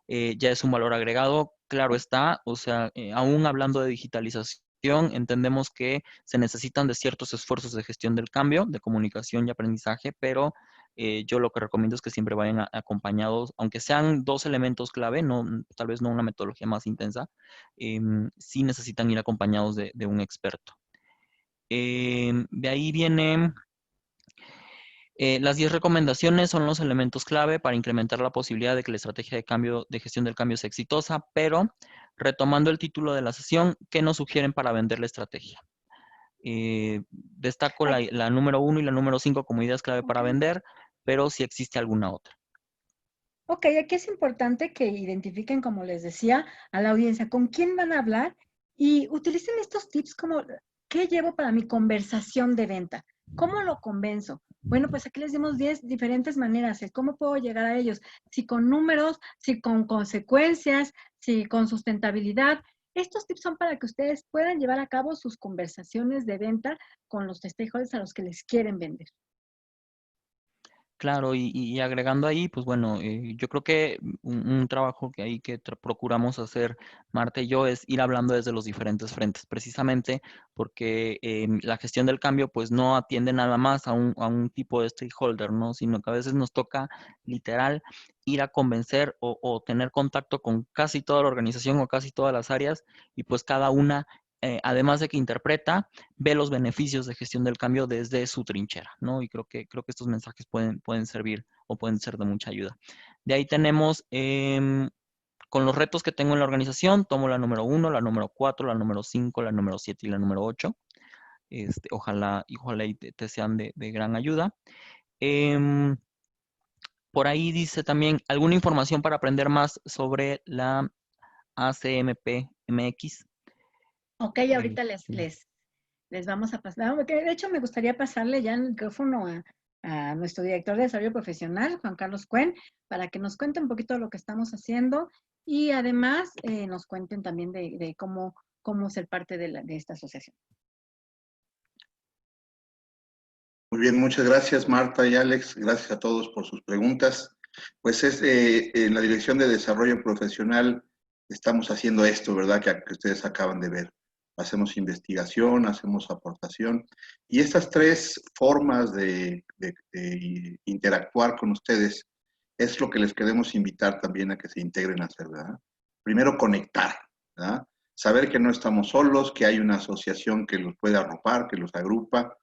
ya es un valor agregado, claro está, o sea, aún hablando de digitalización, entendemos que se necesitan de ciertos esfuerzos de gestión del cambio, de comunicación y aprendizaje, pero yo lo que recomiendo es que siempre vayan acompañados, aunque sean dos elementos clave, no, tal vez no una metodología más intensa, sí necesitan ir acompañados de un experto. De ahí viene, las 10 recomendaciones son los elementos clave para incrementar la posibilidad de que la estrategia de gestión del cambio sea exitosa, pero retomando el título de la sesión, ¿qué nos sugieren para vender la estrategia? Destaco la número 1 y la número 5 como ideas clave para vender, pero si existe alguna otra. Ok, aquí es importante que identifiquen, como les decía, a la audiencia, con quién van a hablar y utilicen estos tips como, ¿qué llevo para mi conversación de venta? ¿Cómo lo convenzo? Bueno, pues aquí les dimos 10 diferentes maneras, el cómo puedo llegar a ellos, si con números, si con consecuencias, si con sustentabilidad. Estos tips son para que ustedes puedan llevar a cabo sus conversaciones de venta con los stakeholders a los que les quieren vender. Claro, y agregando ahí, pues bueno, yo creo que un trabajo que ahí que procuramos hacer Marta y yo es ir hablando desde los diferentes frentes, precisamente porque la gestión del cambio pues no atiende nada más a un tipo de stakeholder, ¿no? Sino que a veces nos toca literal ir a convencer o tener contacto con casi toda la organización o casi todas las áreas y pues cada una, además de que interpreta, ve los beneficios de gestión del cambio desde su trinchera, ¿no? Y creo que estos mensajes pueden servir o pueden ser de mucha ayuda. De ahí tenemos, con los retos que tengo en la organización, tomo la número 1, la número 4, la número 5, la número 7 y la número 8. Ojalá y te sean de gran ayuda. Por ahí dice también, ¿alguna información para aprender más sobre la ACMP MX? Ok, ahorita les vamos a pasar, porque de hecho me gustaría pasarle ya el micrófono a nuestro director de desarrollo profesional, Juan Carlos Cuen, para que nos cuente un poquito lo que estamos haciendo y además nos cuenten también de cómo ser parte de esta asociación. Muy bien, muchas gracias Marta y Alex, gracias a todos por sus preguntas. Pues en la Dirección de Desarrollo Profesional estamos haciendo esto, ¿verdad? Que ustedes acaban de ver. Hacemos investigación, hacemos aportación y estas tres formas de interactuar con ustedes es lo que les queremos invitar también a que se integren a hacer, ¿verdad? Primero conectar, ¿verdad? saber que no estamos solos, que hay una asociación que los puede arropar, que los agrupa,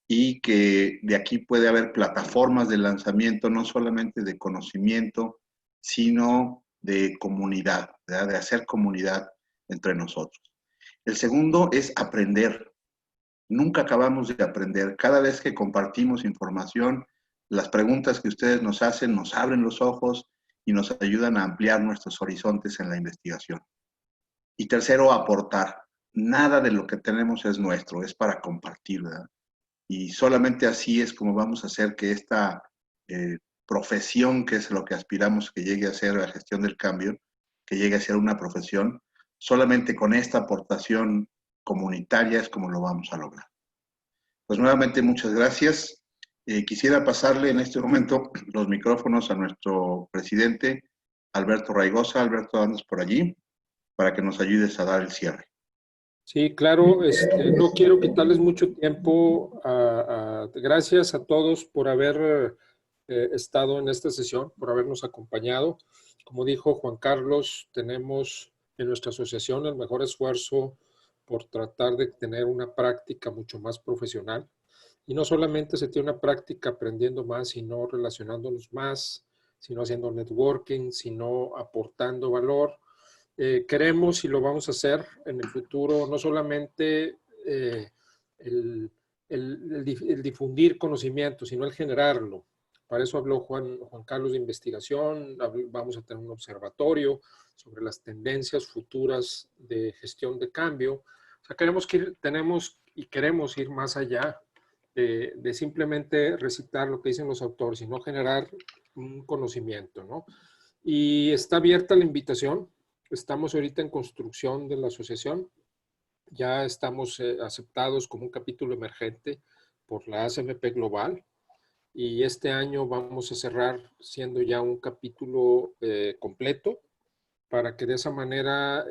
y que de aquí puede haber plataformas de lanzamiento, no solamente de conocimiento, sino de comunidad, ¿verdad? De hacer comunidad entre nosotros. El segundo es aprender. Nunca acabamos de aprender. Cada vez que compartimos información, las preguntas que ustedes nos hacen nos abren los ojos y nos ayudan a ampliar nuestros horizontes en la investigación. Y tercero, aportar. Nada de lo que tenemos es nuestro, es para compartir, ¿verdad? Y solamente así es como vamos a hacer que esta profesión, que es lo que aspiramos que llegue a ser la gestión del cambio, que llegue a ser una profesión, solamente con esta aportación comunitaria es como lo vamos a lograr. Pues nuevamente muchas gracias. Quisiera pasarle en este momento los micrófonos a nuestro presidente, Alberto Raigosa. Alberto, andas por allí, para que nos ayudes a dar el cierre. Sí, claro, no quiero quitarles mucho tiempo. Gracias a todos por haber estado en esta sesión, por habernos acompañado. Como dijo Juan Carlos, tenemos en nuestra asociación el mejor esfuerzo por tratar de tener una práctica mucho más profesional. Y no solamente se tiene una práctica aprendiendo más, sino relacionándonos más, sino haciendo networking, sino aportando valor. Queremos y lo vamos a hacer en el futuro, no solamente el difundir conocimiento, sino el generarlo. Para eso habló Juan Carlos de investigación, vamos a tener un observatorio sobre las tendencias futuras de gestión de cambio. O sea, queremos ir más allá de simplemente recitar lo que dicen los autores, sino generar un conocimiento, ¿no? Y está abierta la invitación. Estamos ahorita en construcción de la asociación. Ya estamos aceptados como un capítulo emergente por la ACMP Global. Y este año vamos a cerrar siendo ya un capítulo completo para que de esa manera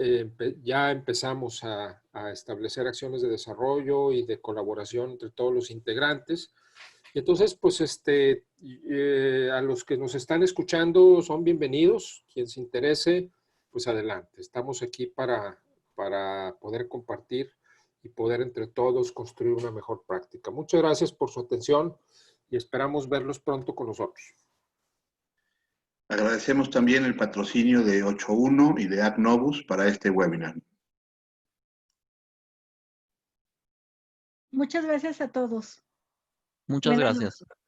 ya empezamos a establecer acciones de desarrollo y de colaboración entre todos los integrantes. Y entonces, pues, a los que nos están escuchando son bienvenidos. Quien se interese, pues adelante. Estamos aquí para poder compartir y poder entre todos construir una mejor práctica. Muchas gracias por su atención y esperamos verlos pronto con nosotros. Agradecemos también el patrocinio de 8.1 y de ACNOVUS para este webinar. Muchas gracias a todos. Muchas Buenas gracias. noches.